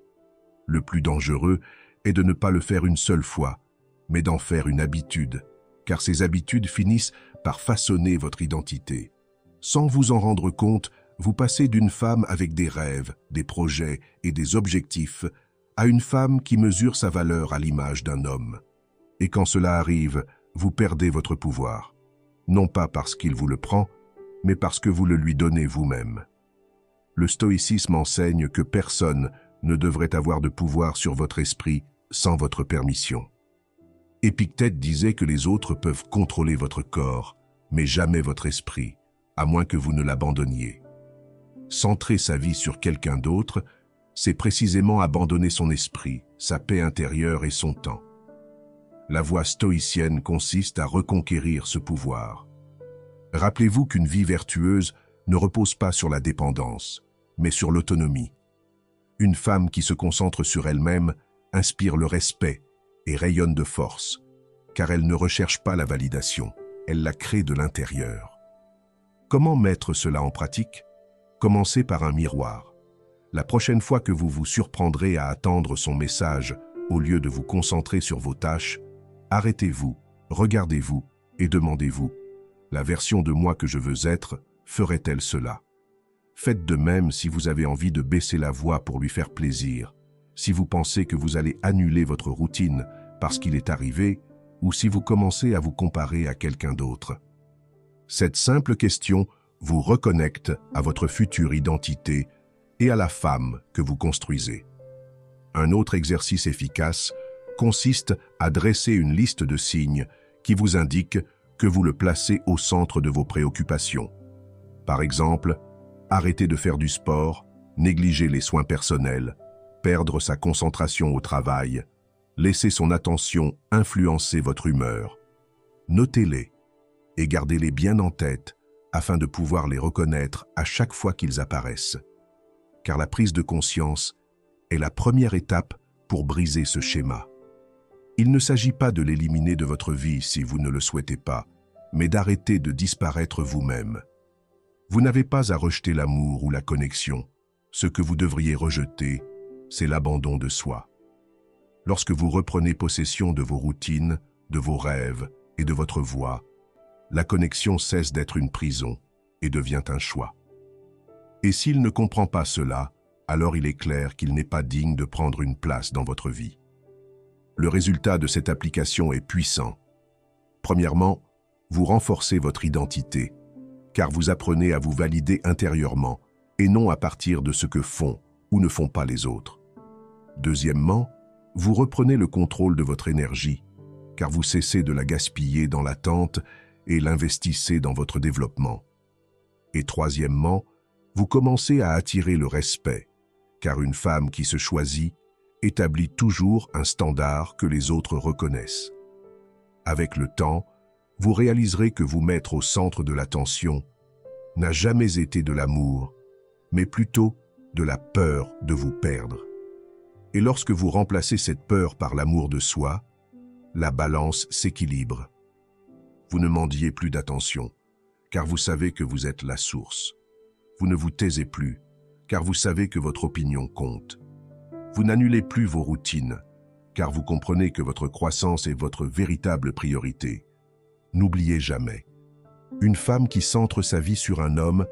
Le plus dangereux est de ne pas le faire une seule fois, mais d'en faire une habitude, car ces habitudes finissent par façonner votre identité. Sans vous en rendre compte, vous passez d'une femme avec des rêves, des projets et des objectifs à une femme qui mesure sa valeur à l'image d'un homme. Et quand cela arrive, vous perdez votre pouvoir, non pas parce qu'il vous le prend, mais parce que vous le lui donnez vous-même. Le stoïcisme enseigne que personne ne devrait avoir de pouvoir sur votre esprit sans votre permission. Épictète disait que les autres peuvent contrôler votre corps, mais jamais votre esprit, à moins que vous ne l'abandonniez. Centrer sa vie sur quelqu'un d'autre, c'est précisément abandonner son esprit, sa paix intérieure et son temps. La voie stoïcienne consiste à reconquérir ce pouvoir. Rappelez-vous qu'une vie vertueuse ne repose pas sur la dépendance, mais sur l'autonomie. Une femme qui se concentre sur elle-même inspire le respect et rayonne de force, car elle ne recherche pas la validation, elle la crée de l'intérieur. Comment mettre cela en pratique? Commencez par un miroir. La prochaine fois que vous vous surprendrez à attendre son message, au lieu de vous concentrer sur vos tâches, arrêtez-vous, regardez-vous et demandez-vous, la version de moi que je veux être, ferait-elle cela? Faites de même si vous avez envie de baisser la voix pour lui faire plaisir, si vous pensez que vous allez annuler votre routine parce qu'il est arrivé, ou si vous commencez à vous comparer à quelqu'un d'autre. Cette simple question vous reconnecte à votre future identité et à la femme que vous construisez. Un autre exercice efficace consiste à dresser une liste de signes qui vous indiquent que vous le placez au centre de vos préoccupations. Par exemple, arrêter de faire du sport, négliger les soins personnels, perdre sa concentration au travail, laisser son attention influencer votre humeur. Notez-les et gardez-les bien en tête afin de pouvoir les reconnaître à chaque fois qu'ils apparaissent. Car la prise de conscience est la première étape pour briser ce schéma. Il ne s'agit pas de l'éliminer de votre vie si vous ne le souhaitez pas, mais d'arrêter de disparaître vous-même. Vous n'avez pas à rejeter l'amour ou la connexion. Ce que vous devriez rejeter, c'est l'abandon de soi. Lorsque vous reprenez possession de vos routines, de vos rêves et de votre voix, la connexion cesse d'être une prison et devient un choix. Et s'il ne comprend pas cela, alors il est clair qu'il n'est pas digne de prendre une place dans votre vie. Le résultat de cette application est puissant. Premièrement, vous renforcez votre identité, car vous apprenez à vous valider intérieurement et non à partir de ce que font ou ne font pas les autres. Deuxièmement, vous reprenez le contrôle de votre énergie, car vous cessez de la gaspiller dans l'attente et l'investissez dans votre développement. Et troisièmement, vous commencez à attirer le respect, car une femme qui se choisit établit toujours un standard que les autres reconnaissent. Avec le temps, vous réaliserez que vous mettre au centre de l'attention n'a jamais été de l'amour, mais plutôt de la peur de vous perdre. Et lorsque vous remplacez cette peur par l'amour de soi, la balance s'équilibre. Vous ne mendiez plus d'attention, car vous savez que vous êtes la source. Vous ne vous taisez plus, car vous savez que votre opinion compte. Vous n'annulez plus vos routines, car vous comprenez que votre croissance est votre véritable priorité. N'oubliez jamais, une femme qui centre sa vie sur un homme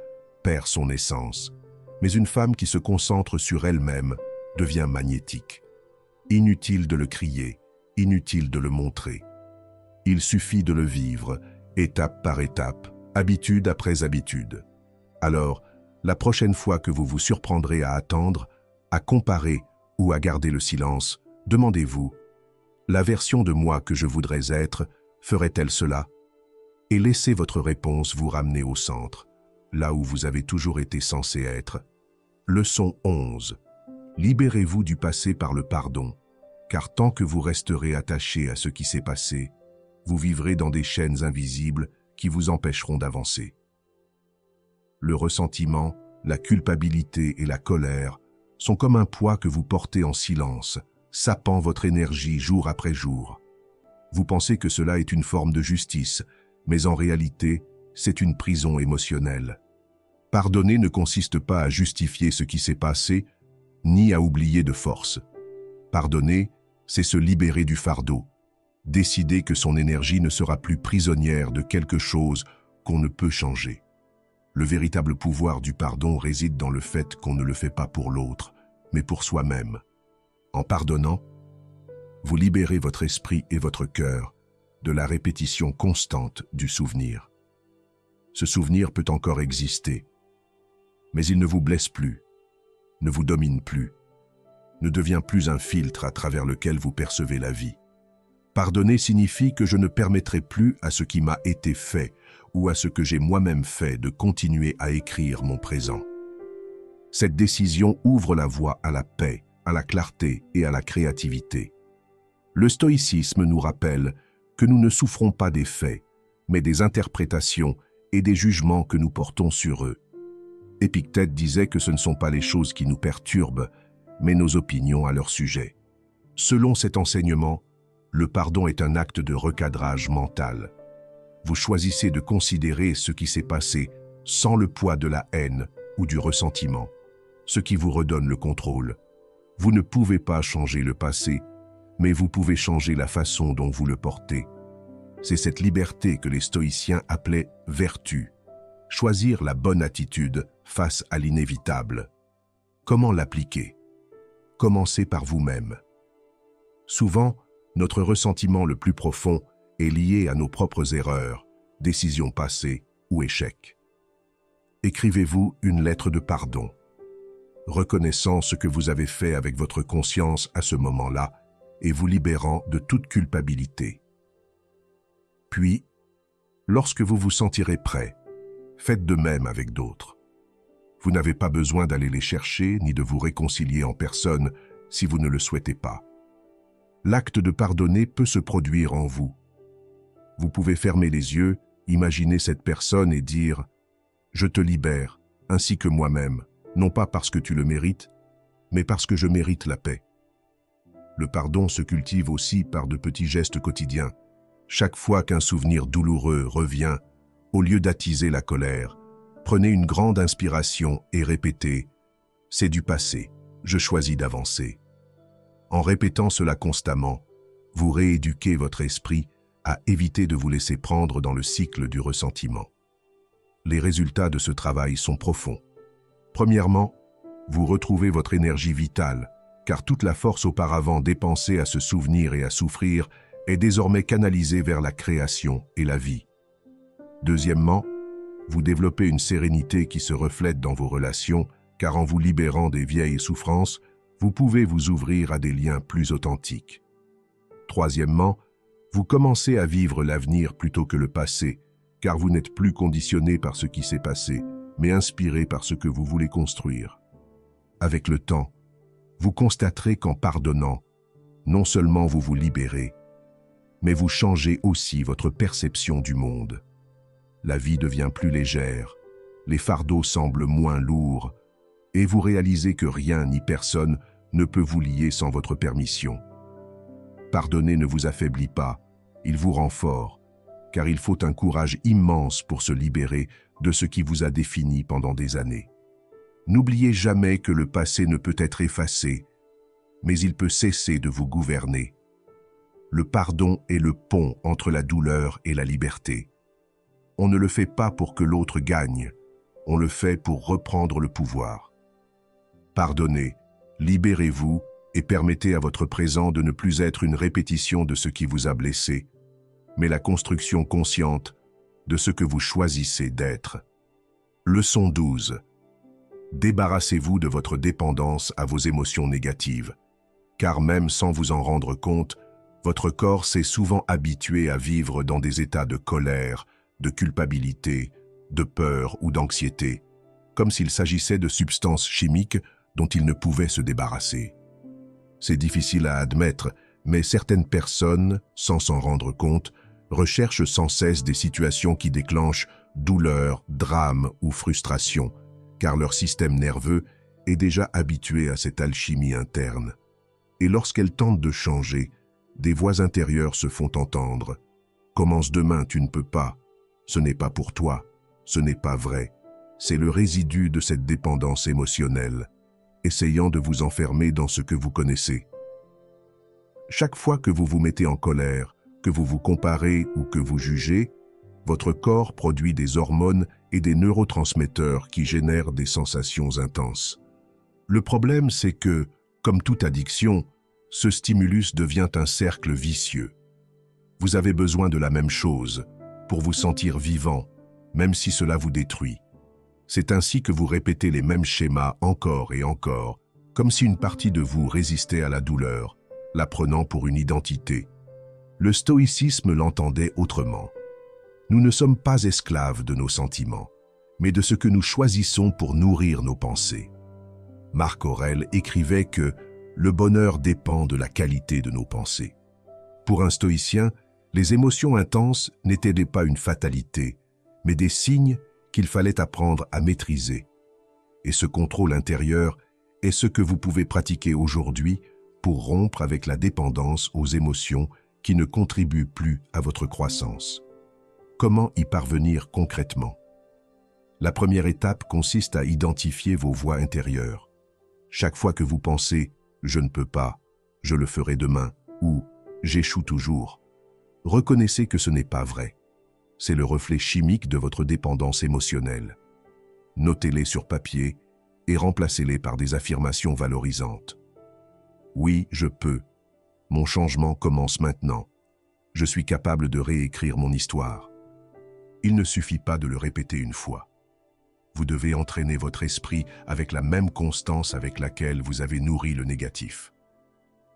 perd son essence, mais une femme qui se concentre sur elle-même devient magnétique. Inutile de le crier, inutile de le montrer. Il suffit de le vivre, étape par étape, habitude après habitude. Alors, la prochaine fois que vous vous surprendrez à attendre, à comparer ou à garder le silence, demandez-vous, la version de moi que je voudrais être, ferait-elle cela? Et laissez votre réponse vous ramener au centre, là où vous avez toujours été censé être. Leçon 11. Libérez-vous du passé par le pardon, car tant que vous resterez attaché à ce qui s'est passé, vous vivrez dans des chaînes invisibles qui vous empêcheront d'avancer. Le ressentiment, la culpabilité et la colère sont comme un poids que vous portez en silence, sapant votre énergie jour après jour. Vous pensez que cela est une forme de justice, mais en réalité, c'est une prison émotionnelle. Pardonner ne consiste pas à justifier ce qui s'est passé, ni à oublier de force. Pardonner, c'est se libérer du fardeau, décider que son énergie ne sera plus prisonnière de quelque chose qu'on ne peut changer. Le véritable pouvoir du pardon réside dans le fait qu'on ne le fait pas pour l'autre, mais pour soi-même. En pardonnant, vous libérez votre esprit et votre cœur de la répétition constante du souvenir. Ce souvenir peut encore exister, mais il ne vous blesse plus, ne vous domine plus, ne devient plus un filtre à travers lequel vous percevez la vie. Pardonner signifie que je ne permettrai plus à ce qui m'a été fait ou à ce que j'ai moi-même fait de continuer à écrire mon présent. Cette décision ouvre la voie à la paix, à la clarté et à la créativité. Le stoïcisme nous rappelle que nous ne souffrons pas des faits, mais des interprétations et des jugements que nous portons sur eux. Épictète disait que ce ne sont pas les choses qui nous perturbent, mais nos opinions à leur sujet. Selon cet enseignement, le pardon est un acte de recadrage mental. Vous choisissez de considérer ce qui s'est passé sans le poids de la haine ou du ressentiment, ce qui vous redonne le contrôle. Vous ne pouvez pas changer le passé, mais vous pouvez changer la façon dont vous le portez. C'est cette liberté que les stoïciens appelaient vertu. Choisir la bonne attitude face à l'inévitable. Comment l'appliquer? Commencez par vous-même. Souvent, notre ressentiment le plus profond est lié à nos propres erreurs, décisions passées ou échecs. Écrivez-vous une lettre de pardon, reconnaissant ce que vous avez fait avec votre conscience à ce moment-là et vous libérant de toute culpabilité. Puis, lorsque vous vous sentirez prêt, faites de même avec d'autres. Vous n'avez pas besoin d'aller les chercher ni de vous réconcilier en personne si vous ne le souhaitez pas. L'acte de pardonner peut se produire en vous. Vous pouvez fermer les yeux, imaginer cette personne et dire « Je te libère, ainsi que moi-même, non pas parce que tu le mérites, mais parce que je mérite la paix. » Le pardon se cultive aussi par de petits gestes quotidiens. Chaque fois qu'un souvenir douloureux revient, au lieu d'attiser la colère, prenez une grande inspiration et répétez « C'est du passé, je choisis d'avancer ». En répétant cela constamment, vous rééduquez votre esprit à éviter de vous laisser prendre dans le cycle du ressentiment. Les résultats de ce travail sont profonds. Premièrement, vous retrouvez votre énergie vitale, car toute la force auparavant dépensée à se souvenir et à souffrir est désormais canalisée vers la création et la vie. Deuxièmement, vous développez une sérénité qui se reflète dans vos relations, car en vous libérant des vieilles souffrances, vous pouvez vous ouvrir à des liens plus authentiques. Troisièmement, vous commencez à vivre l'avenir plutôt que le passé, car vous n'êtes plus conditionné par ce qui s'est passé, mais inspiré par ce que vous voulez construire. Avec le temps, vous constaterez qu'en pardonnant, non seulement vous vous libérez, mais vous changez aussi votre perception du monde. La vie devient plus légère, les fardeaux semblent moins lourds, et vous réalisez que rien ni personne ne peut vous lier sans votre permission. Pardonner ne vous affaiblit pas, il vous rend fort, car il faut un courage immense pour se libérer de ce qui vous a défini pendant des années. N'oubliez jamais que le passé ne peut être effacé, mais il peut cesser de vous gouverner. Le pardon est le pont entre la douleur et la liberté. On ne le fait pas pour que l'autre gagne, on le fait pour reprendre le pouvoir. Pardonnez, libérez-vous et permettez à votre présent de ne plus être une répétition de ce qui vous a blessé, mais la construction consciente de ce que vous choisissez d'être. Leçon 12. Débarrassez-vous de votre dépendance à vos émotions négatives, car même sans vous en rendre compte, votre corps s'est souvent habitué à vivre dans des états de colère, de culpabilité, de peur ou d'anxiété, comme s'il s'agissait de substances chimiques dont il ne pouvait se débarrasser. C'est difficile à admettre, mais certaines personnes, sans s'en rendre compte, recherchent sans cesse des situations qui déclenchent douleur, drame ou frustration, car leur système nerveux est déjà habitué à cette alchimie interne. Et lorsqu'elles tentent de changer, des voix intérieures se font entendre. « Commence demain, tu ne peux pas. Ce n'est pas pour toi. Ce n'est pas vrai. » C'est le résidu de cette dépendance émotionnelle, essayant de vous enfermer dans ce que vous connaissez. Chaque fois que vous vous mettez en colère, que vous vous comparez ou que vous jugez, votre corps produit des hormones et des neurotransmetteurs qui génèrent des sensations intenses. Le problème, c'est que, comme toute addiction, ce stimulus devient un cercle vicieux. Vous avez besoin de la même chose pour vous sentir vivant, même si cela vous détruit. C'est ainsi que vous répétez les mêmes schémas encore et encore, comme si une partie de vous résistait à la douleur, la prenant pour une identité. Le stoïcisme l'entendait autrement. Nous ne sommes pas esclaves de nos sentiments, mais de ce que nous choisissons pour nourrir nos pensées. Marc Aurèle écrivait que le bonheur dépend de la qualité de nos pensées. Pour un stoïcien, les émotions intenses n'étaient pas une fatalité, mais des signes qu'il fallait apprendre à maîtriser. Et ce contrôle intérieur est ce que vous pouvez pratiquer aujourd'hui pour rompre avec la dépendance aux émotions qui ne contribuent plus à votre croissance. Comment y parvenir concrètement? La première étape consiste à identifier vos voix intérieures. Chaque fois que vous pensez « je ne peux pas »,« je le ferai demain » ou « j'échoue toujours », reconnaissez que ce n'est pas vrai. C'est le reflet chimique de votre dépendance émotionnelle. Notez-les sur papier et remplacez-les par des affirmations valorisantes. Oui, je peux. Mon changement commence maintenant. Je suis capable de réécrire mon histoire. Il ne suffit pas de le répéter une fois. Vous devez entraîner votre esprit avec la même constance avec laquelle vous avez nourri le négatif.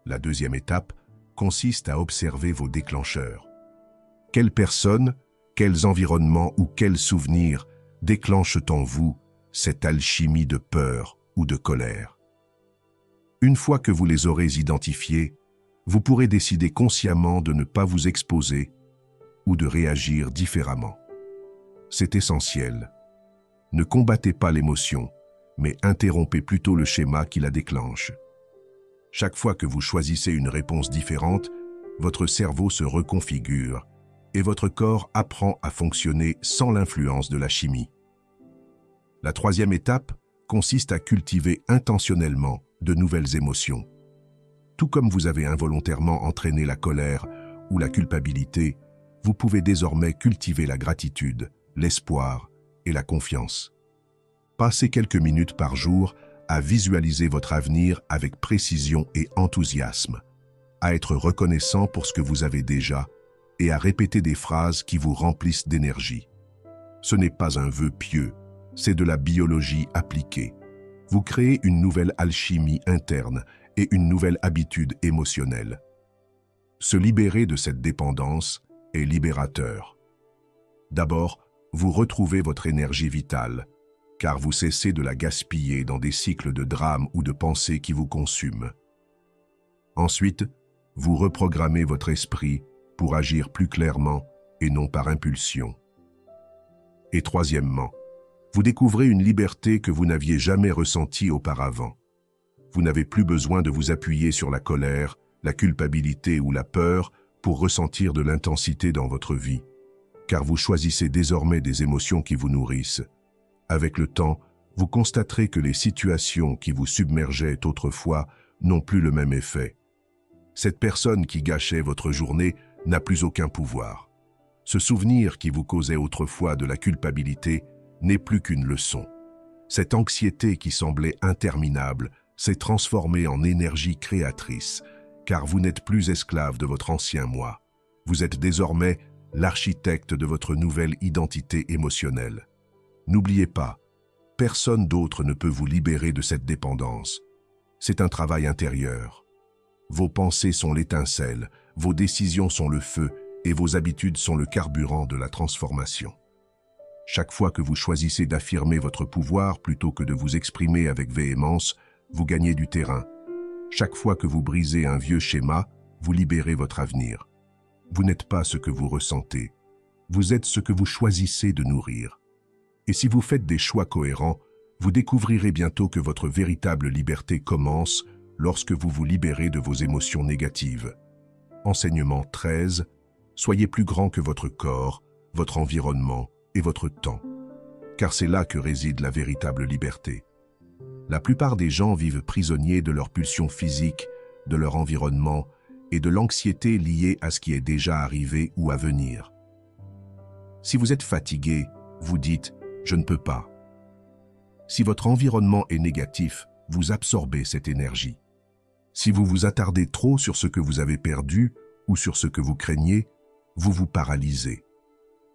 La deuxième étape consiste à observer vos déclencheurs. Quelles personnes, quels environnements ou quels souvenirs déclenchent en vous cette alchimie de peur ou de colère? Une fois que vous les aurez identifiés, vous pourrez décider consciemment de ne pas vous exposer ou de réagir différemment. C'est essentiel. Ne combattez pas l'émotion, mais interrompez plutôt le schéma qui la déclenche. Chaque fois que vous choisissez une réponse différente, votre cerveau se reconfigure et votre corps apprend à fonctionner sans l'influence de la chimie. La troisième étape consiste à cultiver intentionnellement de nouvelles émotions. Tout comme vous avez involontairement entraîné la colère ou la culpabilité, vous pouvez désormais cultiver la gratitude, l'espoir et la confiance. Passez quelques minutes par jour à visualiser votre avenir avec précision et enthousiasme, à être reconnaissant pour ce que vous avez déjà et à répéter des phrases qui vous remplissent d'énergie. Ce n'est pas un vœu pieux, c'est de la biologie appliquée. Vous créez une nouvelle alchimie interne et une nouvelle habitude émotionnelle. Se libérer de cette dépendance est libérateur. D'abord, vous retrouvez votre énergie vitale, car vous cessez de la gaspiller dans des cycles de drames ou de pensées qui vous consument. Ensuite, vous reprogrammez votre esprit pour agir plus clairement et non par impulsion. Et troisièmement, vous découvrez une liberté que vous n'aviez jamais ressentie auparavant. Vous n'avez plus besoin de vous appuyer sur la colère, la culpabilité ou la peur pour ressentir de l'intensité dans votre vie, car vous choisissez désormais des émotions qui vous nourrissent. Avec le temps, vous constaterez que les situations qui vous submergeaient autrefois n'ont plus le même effet. Cette personne qui gâchait votre journée n'a plus aucun pouvoir. Ce souvenir qui vous causait autrefois de la culpabilité n'est plus qu'une leçon. Cette anxiété qui semblait interminable s'est transformée en énergie créatrice, car vous n'êtes plus esclave de votre ancien moi. Vous êtes désormais l'architecte de votre nouvelle identité émotionnelle. N'oubliez pas, personne d'autre ne peut vous libérer de cette dépendance. C'est un travail intérieur. Vos pensées sont l'étincelle, vos décisions sont le feu et vos habitudes sont le carburant de la transformation. Chaque fois que vous choisissez d'affirmer votre pouvoir plutôt que de vous exprimer avec véhémence, vous gagnez du terrain. Chaque fois que vous brisez un vieux schéma, vous libérez votre avenir. Vous n'êtes pas ce que vous ressentez. Vous êtes ce que vous choisissez de nourrir. Et si vous faites des choix cohérents, vous découvrirez bientôt que votre véritable liberté commence lorsque vous vous libérez de vos émotions négatives. Enseignement 13. Soyez plus grand que votre corps, votre environnement et votre temps. Car c'est là que réside la véritable liberté. La plupart des gens vivent prisonniers de leurs pulsions physiques, de leur environnement et de l'anxiété liée à ce qui est déjà arrivé ou à venir. Si vous êtes fatigué, vous dites « je ne peux pas ». Si votre environnement est négatif, vous absorbez cette énergie. Si vous vous attardez trop sur ce que vous avez perdu ou sur ce que vous craignez, vous vous paralysez.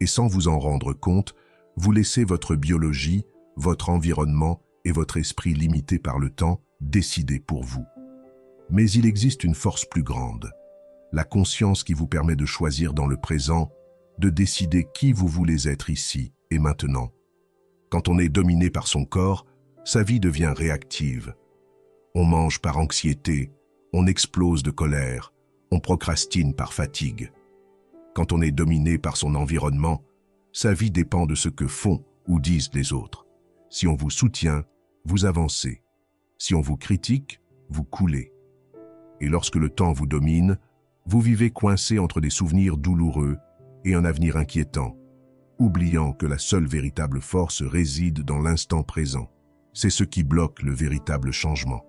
Et sans vous en rendre compte, vous laissez votre biologie, votre environnement et votre esprit limité par le temps décider pour vous. Mais il existe une force plus grande, la conscience qui vous permet de choisir dans le présent, de décider qui vous voulez être ici et maintenant. Quand on est dominé par son corps, sa vie devient réactive. On mange par anxiété, on explose de colère, on procrastine par fatigue. Quand on est dominé par son environnement, sa vie dépend de ce que font ou disent les autres. Si on vous soutient, vous avancez. Si on vous critique, vous coulez. Et lorsque le temps vous domine, vous vivez coincé entre des souvenirs douloureux et un avenir inquiétant, oubliant que la seule véritable force réside dans l'instant présent. C'est ce qui bloque le véritable changement.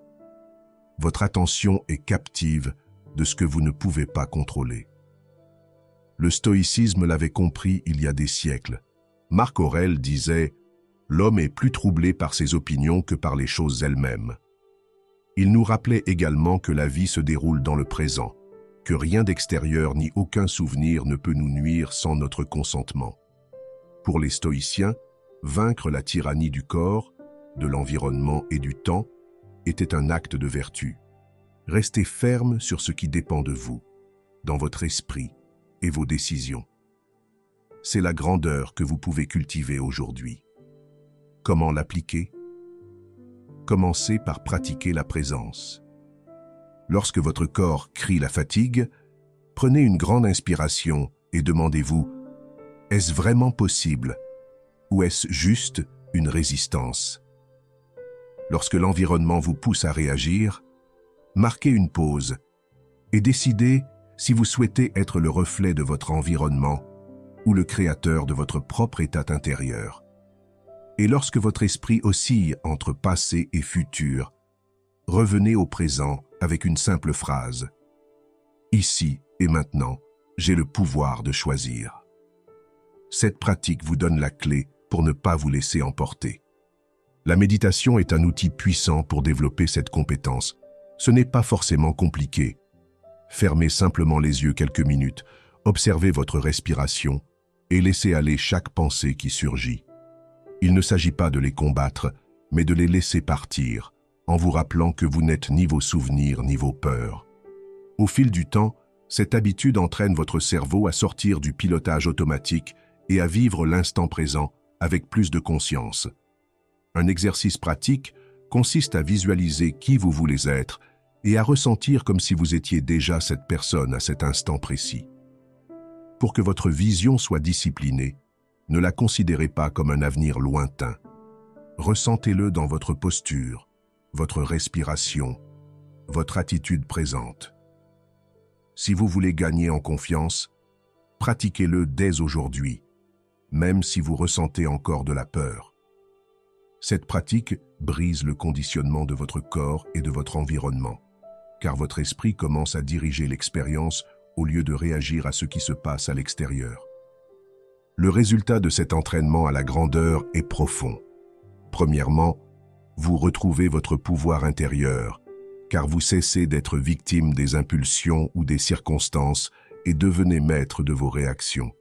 Votre attention est captive de ce que vous ne pouvez pas contrôler. Le stoïcisme l'avait compris il y a des siècles. Marc Aurèle disait « L'homme est plus troublé par ses opinions que par les choses elles-mêmes ». Il nous rappelait également que la vie se déroule dans le présent, que rien d'extérieur ni aucun souvenir ne peut nous nuire sans notre consentement. Pour les stoïciens, vaincre la tyrannie du corps, de l'environnement et du temps était un acte de vertu. Restez ferme sur ce qui dépend de vous, dans votre esprit et vos décisions. C'est la grandeur que vous pouvez cultiver aujourd'hui. Comment l'appliquer? Commencez par pratiquer la présence. Lorsque votre corps crie la fatigue, prenez une grande inspiration et demandez-vous « Est-ce vraiment possible ou est-ce juste une résistance ?» Lorsque l'environnement vous pousse à réagir, marquez une pause et décidez si vous souhaitez être le reflet de votre environnement ou le créateur de votre propre état intérieur. Et lorsque votre esprit oscille entre passé et futur, revenez au présent avec une simple phrase. Ici et maintenant, j'ai le pouvoir de choisir. Cette pratique vous donne la clé pour ne pas vous laisser emporter. La méditation est un outil puissant pour développer cette compétence. Ce n'est pas forcément compliqué. Fermez simplement les yeux quelques minutes, observez votre respiration et laissez aller chaque pensée qui surgit. Il ne s'agit pas de les combattre, mais de les laisser partir, en vous rappelant que vous n'êtes ni vos souvenirs ni vos peurs. Au fil du temps, cette habitude entraîne votre cerveau à sortir du pilotage automatique et à vivre l'instant présent avec plus de conscience. Un exercice pratique consiste à visualiser qui vous voulez être et à ressentir comme si vous étiez déjà cette personne à cet instant précis. Pour que votre vision soit disciplinée, ne la considérez pas comme un avenir lointain. Ressentez-le dans votre posture, votre respiration, votre attitude présente. Si vous voulez gagner en confiance, pratiquez-le dès aujourd'hui, même si vous ressentez encore de la peur. Cette pratique brise le conditionnement de votre corps et de votre environnement, car votre esprit commence à diriger l'expérience au lieu de réagir à ce qui se passe à l'extérieur. Le résultat de cet entraînement à la grandeur est profond. Premièrement, vous retrouvez votre pouvoir intérieur, car vous cessez d'être victime des impulsions ou des circonstances et devenez maître de vos réactions.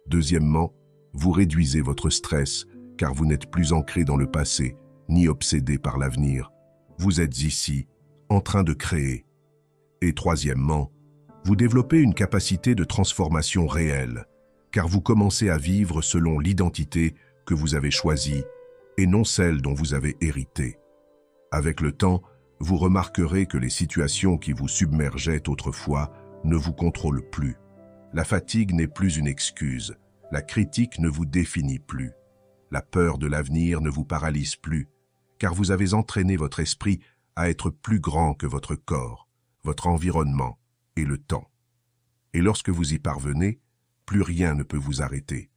Deuxièmement, vous réduisez votre stress, car vous n'êtes plus ancré dans le passé, ni obsédé par l'avenir. Vous êtes ici, en train de créer. Et troisièmement, vous développez une capacité de transformation réelle, car vous commencez à vivre selon l'identité que vous avez choisie et non celle dont vous avez hérité. Avec le temps, vous remarquerez que les situations qui vous submergeaient autrefois ne vous contrôlent plus. La fatigue n'est plus une excuse, la critique ne vous définit plus. La peur de l'avenir ne vous paralyse plus, car vous avez entraîné votre esprit à être plus grand que votre corps, votre environnement et le temps. Et lorsque vous y parvenez, plus rien ne peut vous arrêter.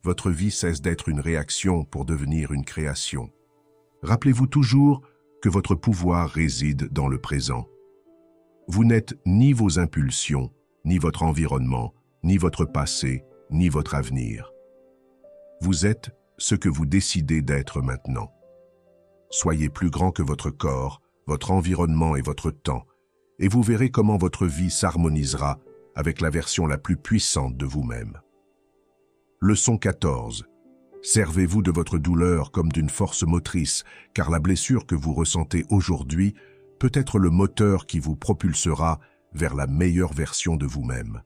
Votre vie cesse d'être une réaction pour devenir une création. Rappelez-vous toujours que votre pouvoir réside dans le présent. Vous n'êtes ni vos impulsions, ni votre environnement, ni votre passé, ni votre avenir. Vous êtes ce que vous décidez d'être maintenant. Soyez plus grand que votre corps, votre environnement et votre temps, et vous verrez comment votre vie s'harmonisera avec la version la plus puissante de vous-même. Leçon 14. Servez-vous de votre douleur comme d'une force motrice, car la blessure que vous ressentez aujourd'hui peut être le moteur qui vous propulsera vers la meilleure version de vous-même.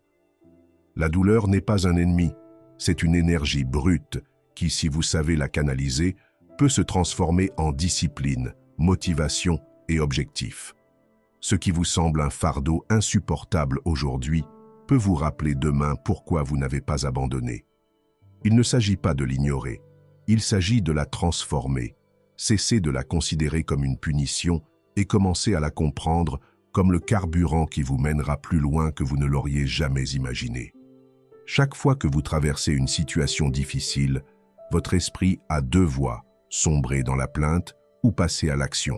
La douleur n'est pas un ennemi, c'est une énergie brute qui, si vous savez la canaliser, peut se transformer en discipline, motivation et objectif. Ce qui vous semble un fardeau insupportable aujourd'hui peut vous rappeler demain pourquoi vous n'avez pas abandonné. Il ne s'agit pas de l'ignorer, il s'agit de la transformer, cesser de la considérer comme une punition et commencer à la comprendre comme le carburant qui vous mènera plus loin que vous ne l'auriez jamais imaginé. Chaque fois que vous traversez une situation difficile, votre esprit a deux voies, sombrer dans la plainte ou passer à l'action.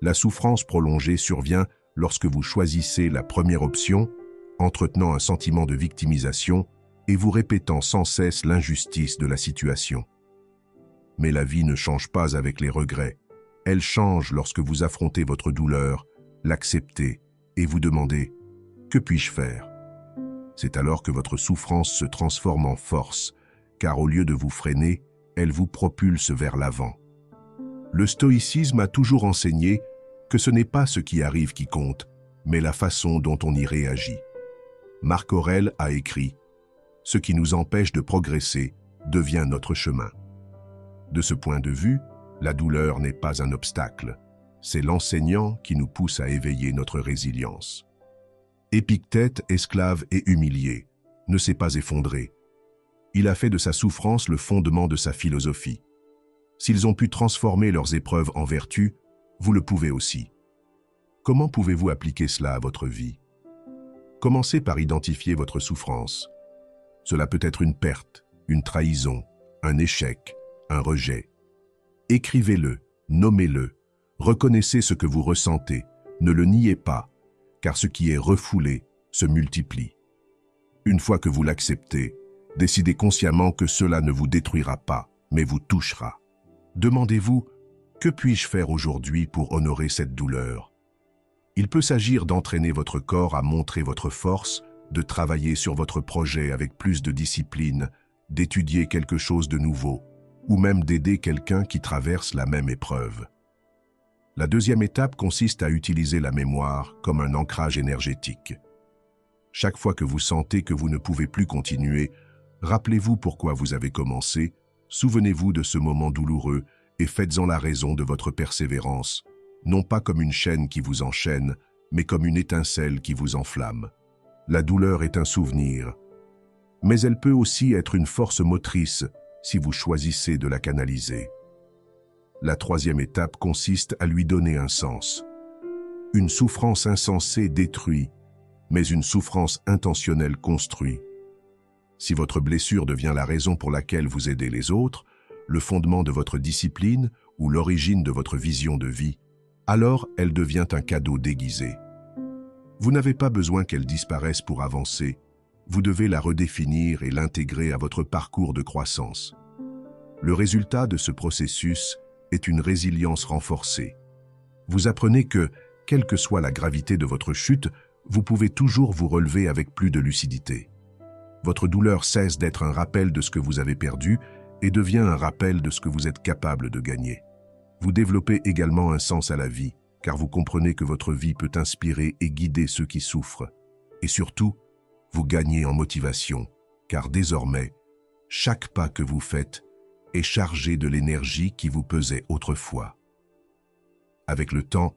La souffrance prolongée survient lorsque vous choisissez la première option, entretenant un sentiment de victimisation et vous répétant sans cesse l'injustice de la situation. Mais la vie ne change pas avec les regrets. Elle change lorsque vous affrontez votre douleur, l'acceptez et vous demandez « Que puis-je faire ?» C'est alors que votre souffrance se transforme en force, car au lieu de vous freiner, elle vous propulse vers l'avant. Le stoïcisme a toujours enseigné que ce n'est pas ce qui arrive qui compte, mais la façon dont on y réagit. Marc Aurèle a écrit « Ce qui nous empêche de progresser devient notre chemin ». De ce point de vue, la douleur n'est pas un obstacle, c'est l'enseignant qui nous pousse à éveiller notre résilience. Épictète, esclave et humilié, ne s'est pas effondré. Il a fait de sa souffrance le fondement de sa philosophie. S'ils ont pu transformer leurs épreuves en vertu, vous le pouvez aussi. Comment pouvez-vous appliquer cela à votre vie? Commencez par identifier votre souffrance. Cela peut être une perte, une trahison, un échec, un rejet. Écrivez-le, nommez-le, reconnaissez ce que vous ressentez, ne le niez pas, car ce qui est refoulé se multiplie. Une fois que vous l'acceptez, décidez consciemment que cela ne vous détruira pas, mais vous touchera. Demandez-vous, que puis-je faire aujourd'hui pour honorer cette douleur? Il peut s'agir d'entraîner votre corps à montrer votre force, de travailler sur votre projet avec plus de discipline, d'étudier quelque chose de nouveau, ou même d'aider quelqu'un qui traverse la même épreuve. La deuxième étape consiste à utiliser la mémoire comme un ancrage énergétique. Chaque fois que vous sentez que vous ne pouvez plus continuer, Rappelez-vous pourquoi vous avez commencé, souvenez-vous de ce moment douloureux et faites-en la raison de votre persévérance, non pas comme une chaîne qui vous enchaîne, mais comme une étincelle qui vous enflamme. La douleur est un souvenir, mais elle peut aussi être une force motrice si vous choisissez de la canaliser. La troisième étape consiste à lui donner un sens. Une souffrance insensée détruit, mais une souffrance intentionnelle construit. Si votre blessure devient la raison pour laquelle vous aidez les autres, le fondement de votre discipline ou l'origine de votre vision de vie, alors elle devient un cadeau déguisé. Vous n'avez pas besoin qu'elle disparaisse pour avancer, vous devez la redéfinir et l'intégrer à votre parcours de croissance. Le résultat de ce processus est une résilience renforcée. Vous apprenez que, quelle que soit la gravité de votre chute, vous pouvez toujours vous relever avec plus de lucidité. Votre douleur cesse d'être un rappel de ce que vous avez perdu et devient un rappel de ce que vous êtes capable de gagner. Vous développez également un sens à la vie, car vous comprenez que votre vie peut inspirer et guider ceux qui souffrent. Et surtout, vous gagnez en motivation, car désormais, chaque pas que vous faites est chargé de l'énergie qui vous pesait autrefois. Avec le temps,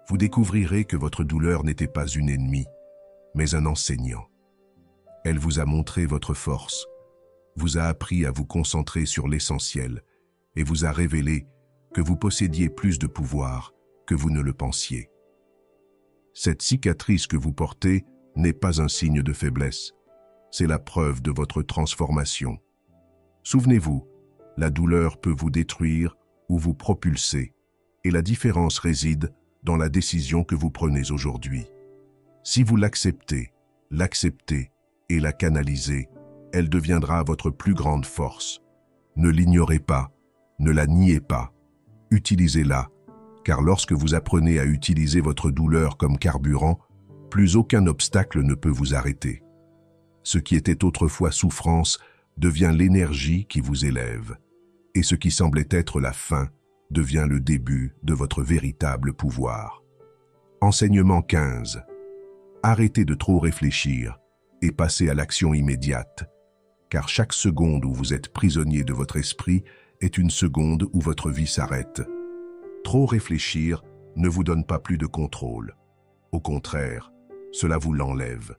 vous découvrirez que votre douleur n'était pas une ennemie, mais un enseignant. Elle vous a montré votre force, vous a appris à vous concentrer sur l'essentiel et vous a révélé que vous possédiez plus de pouvoir que vous ne le pensiez. Cette cicatrice que vous portez n'est pas un signe de faiblesse, c'est la preuve de votre transformation. Souvenez-vous, la douleur peut vous détruire ou vous propulser, et la différence réside dans la décision que vous prenez aujourd'hui. Si vous l'acceptez et la canalisez, elle deviendra votre plus grande force. Ne l'ignorez pas, ne la niez pas. Utilisez-la, car lorsque vous apprenez à utiliser votre douleur comme carburant, plus aucun obstacle ne peut vous arrêter. Ce qui était autrefois souffrance devient l'énergie qui vous élève, et ce qui semblait être la fin devient le début de votre véritable pouvoir. Enseignement 15. Arrêtez de trop réfléchir et passez à l'action immédiate, car chaque seconde où vous êtes prisonnier de votre esprit est une seconde où votre vie s'arrête. Trop réfléchir ne vous donne pas plus de contrôle. Au contraire, cela vous l'enlève.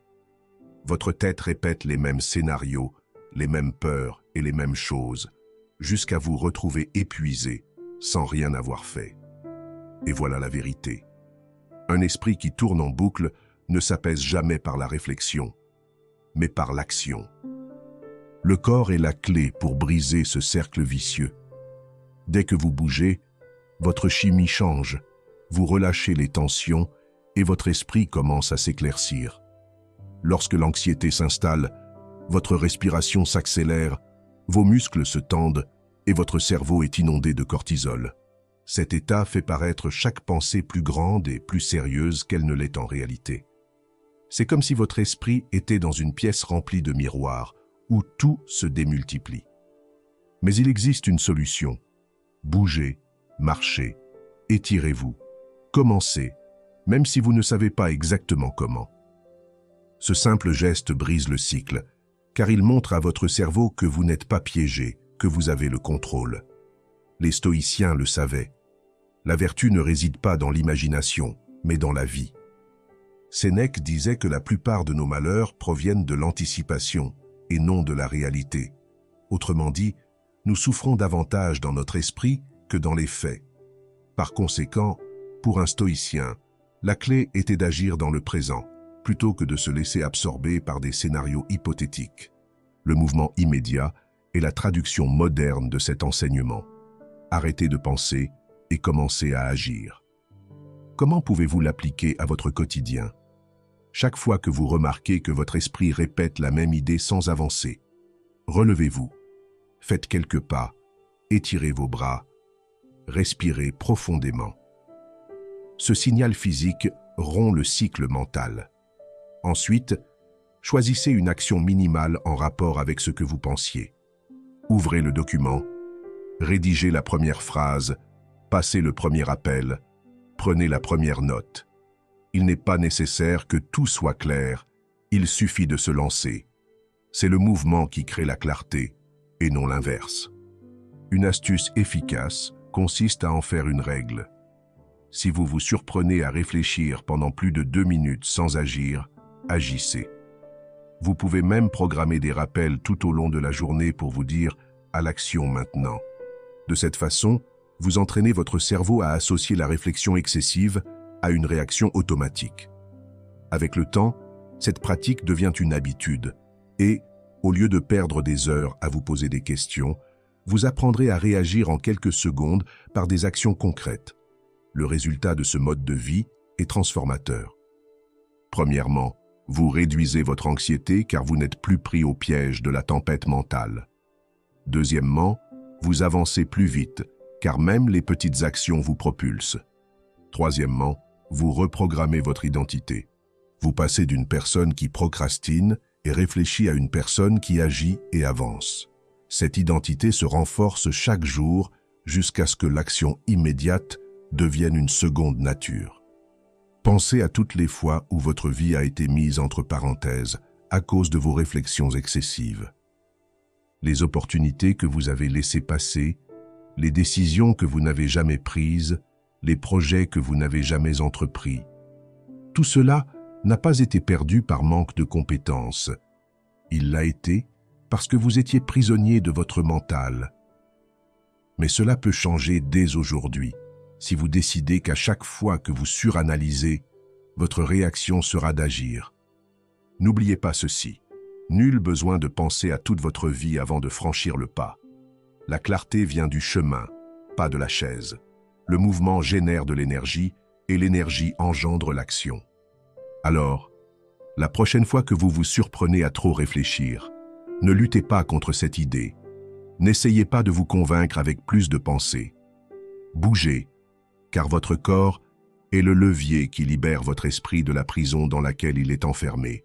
Votre tête répète les mêmes scénarios, les mêmes peurs et les mêmes choses, jusqu'à vous retrouver épuisé, sans rien avoir fait. Et voilà la vérité. Un esprit qui tourne en boucle ne s'apaise jamais par la réflexion, mais par l'action. Le corps est la clé pour briser ce cercle vicieux. Dès que vous bougez, votre chimie change, vous relâchez les tensions et votre esprit commence à s'éclaircir. Lorsque l'anxiété s'installe, votre respiration s'accélère, vos muscles se tendent et votre cerveau est inondé de cortisol. Cet état fait paraître chaque pensée plus grande et plus sérieuse qu'elle ne l'est en réalité. C'est comme si votre esprit était dans une pièce remplie de miroirs, où tout se démultiplie. Mais il existe une solution. Bougez, marchez, étirez-vous, commencez, même si vous ne savez pas exactement comment. Ce simple geste brise le cycle, car il montre à votre cerveau que vous n'êtes pas piégé, que vous avez le contrôle. Les stoïciens le savaient. La vertu ne réside pas dans l'imagination, mais dans la vie. Sénèque disait que la plupart de nos malheurs proviennent de l'anticipation et non de la réalité. Autrement dit, nous souffrons davantage dans notre esprit que dans les faits. Par conséquent, pour un stoïcien, la clé était d'agir dans le présent, plutôt que de se laisser absorber par des scénarios hypothétiques. Le mouvement immédiat est la traduction moderne de cet enseignement. Arrêtez de penser et commencez à agir. Comment pouvez-vous l'appliquer à votre quotidien? Chaque fois que vous remarquez que votre esprit répète la même idée sans avancer, relevez-vous, faites quelques pas, étirez vos bras, respirez profondément. Ce signal physique rompt le cycle mental. Ensuite, choisissez une action minimale en rapport avec ce que vous pensiez. Ouvrez le document, rédigez la première phrase, passez le premier appel, prenez la première note. Il n'est pas nécessaire que tout soit clair, il suffit de se lancer. C'est le mouvement qui crée la clarté, et non l'inverse. Une astuce efficace consiste à en faire une règle. Si vous vous surprenez à réfléchir pendant plus de 2 minutes sans agir, agissez. Vous pouvez même programmer des rappels tout au long de la journée pour vous dire « à l'action maintenant ». De cette façon, vous entraînez votre cerveau à associer la réflexion excessive à une réaction automatique. Avec le temps, cette pratique devient une habitude et, au lieu de perdre des heures à vous poser des questions, vous apprendrez à réagir en quelques secondes par des actions concrètes. Le résultat de ce mode de vie est transformateur. Premièrement, vous réduisez votre anxiété car vous n'êtes plus pris au piège de la tempête mentale. Deuxièmement, vous avancez plus vite car même les petites actions vous propulsent. Troisièmement, vous reprogrammez votre identité. Vous passez d'une personne qui procrastine et réfléchit à une personne qui agit et avance. Cette identité se renforce chaque jour jusqu'à ce que l'action immédiate devienne une seconde nature. Pensez à toutes les fois où votre vie a été mise entre parenthèses à cause de vos réflexions excessives. Les opportunités que vous avez laissées passer, les décisions que vous n'avez jamais prises, les projets que vous n'avez jamais entrepris. Tout cela n'a pas été perdu par manque de compétences. Il l'a été parce que vous étiez prisonnier de votre mental. Mais cela peut changer dès aujourd'hui, si vous décidez qu'à chaque fois que vous suranalysez, votre réaction sera d'agir. N'oubliez pas ceci, nul besoin de penser à toute votre vie avant de franchir le pas. La clarté vient du chemin, pas de la chaise. Le mouvement génère de l'énergie et l'énergie engendre l'action. Alors, la prochaine fois que vous vous surprenez à trop réfléchir, ne luttez pas contre cette idée. N'essayez pas de vous convaincre avec plus de pensées. Bougez, car votre corps est le levier qui libère votre esprit de la prison dans laquelle il est enfermé.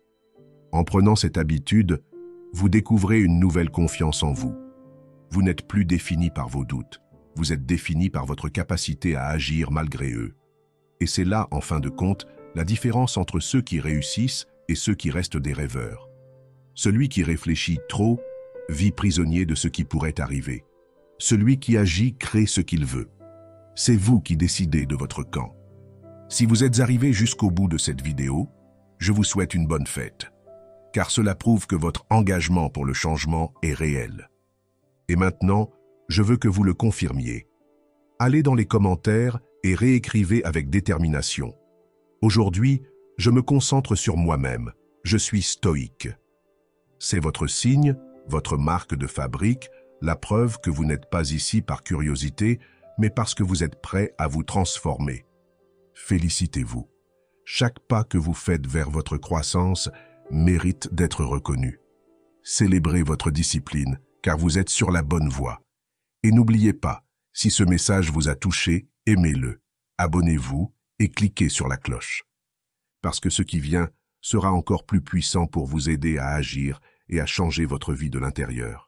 En prenant cette habitude, vous découvrez une nouvelle confiance en vous. Vous n'êtes plus défini par vos doutes, vous êtes défini par votre capacité à agir malgré eux. Et c'est là, en fin de compte, la différence entre ceux qui réussissent et ceux qui restent des rêveurs. Celui qui réfléchit trop vit prisonnier de ce qui pourrait arriver. Celui qui agit crée ce qu'il veut. C'est vous qui décidez de votre camp. Si vous êtes arrivé jusqu'au bout de cette vidéo, je vous souhaite une bonne fête, car cela prouve que votre engagement pour le changement est réel. Et maintenant, je veux que vous le confirmiez. Allez dans les commentaires et réécrivez avec détermination. Aujourd'hui, je me concentre sur moi-même. Je suis stoïque. C'est votre signe, votre marque de fabrique, la preuve que vous n'êtes pas ici par curiosité, mais parce que vous êtes prêt à vous transformer. Félicitez-vous. Chaque pas que vous faites vers votre croissance mérite d'être reconnu. Célébrez votre discipline, car vous êtes sur la bonne voie. Et n'oubliez pas, si ce message vous a touché, aimez-le, abonnez-vous et cliquez sur la cloche. Parce que ce qui vient sera encore plus puissant pour vous aider à agir et à changer votre vie de l'intérieur.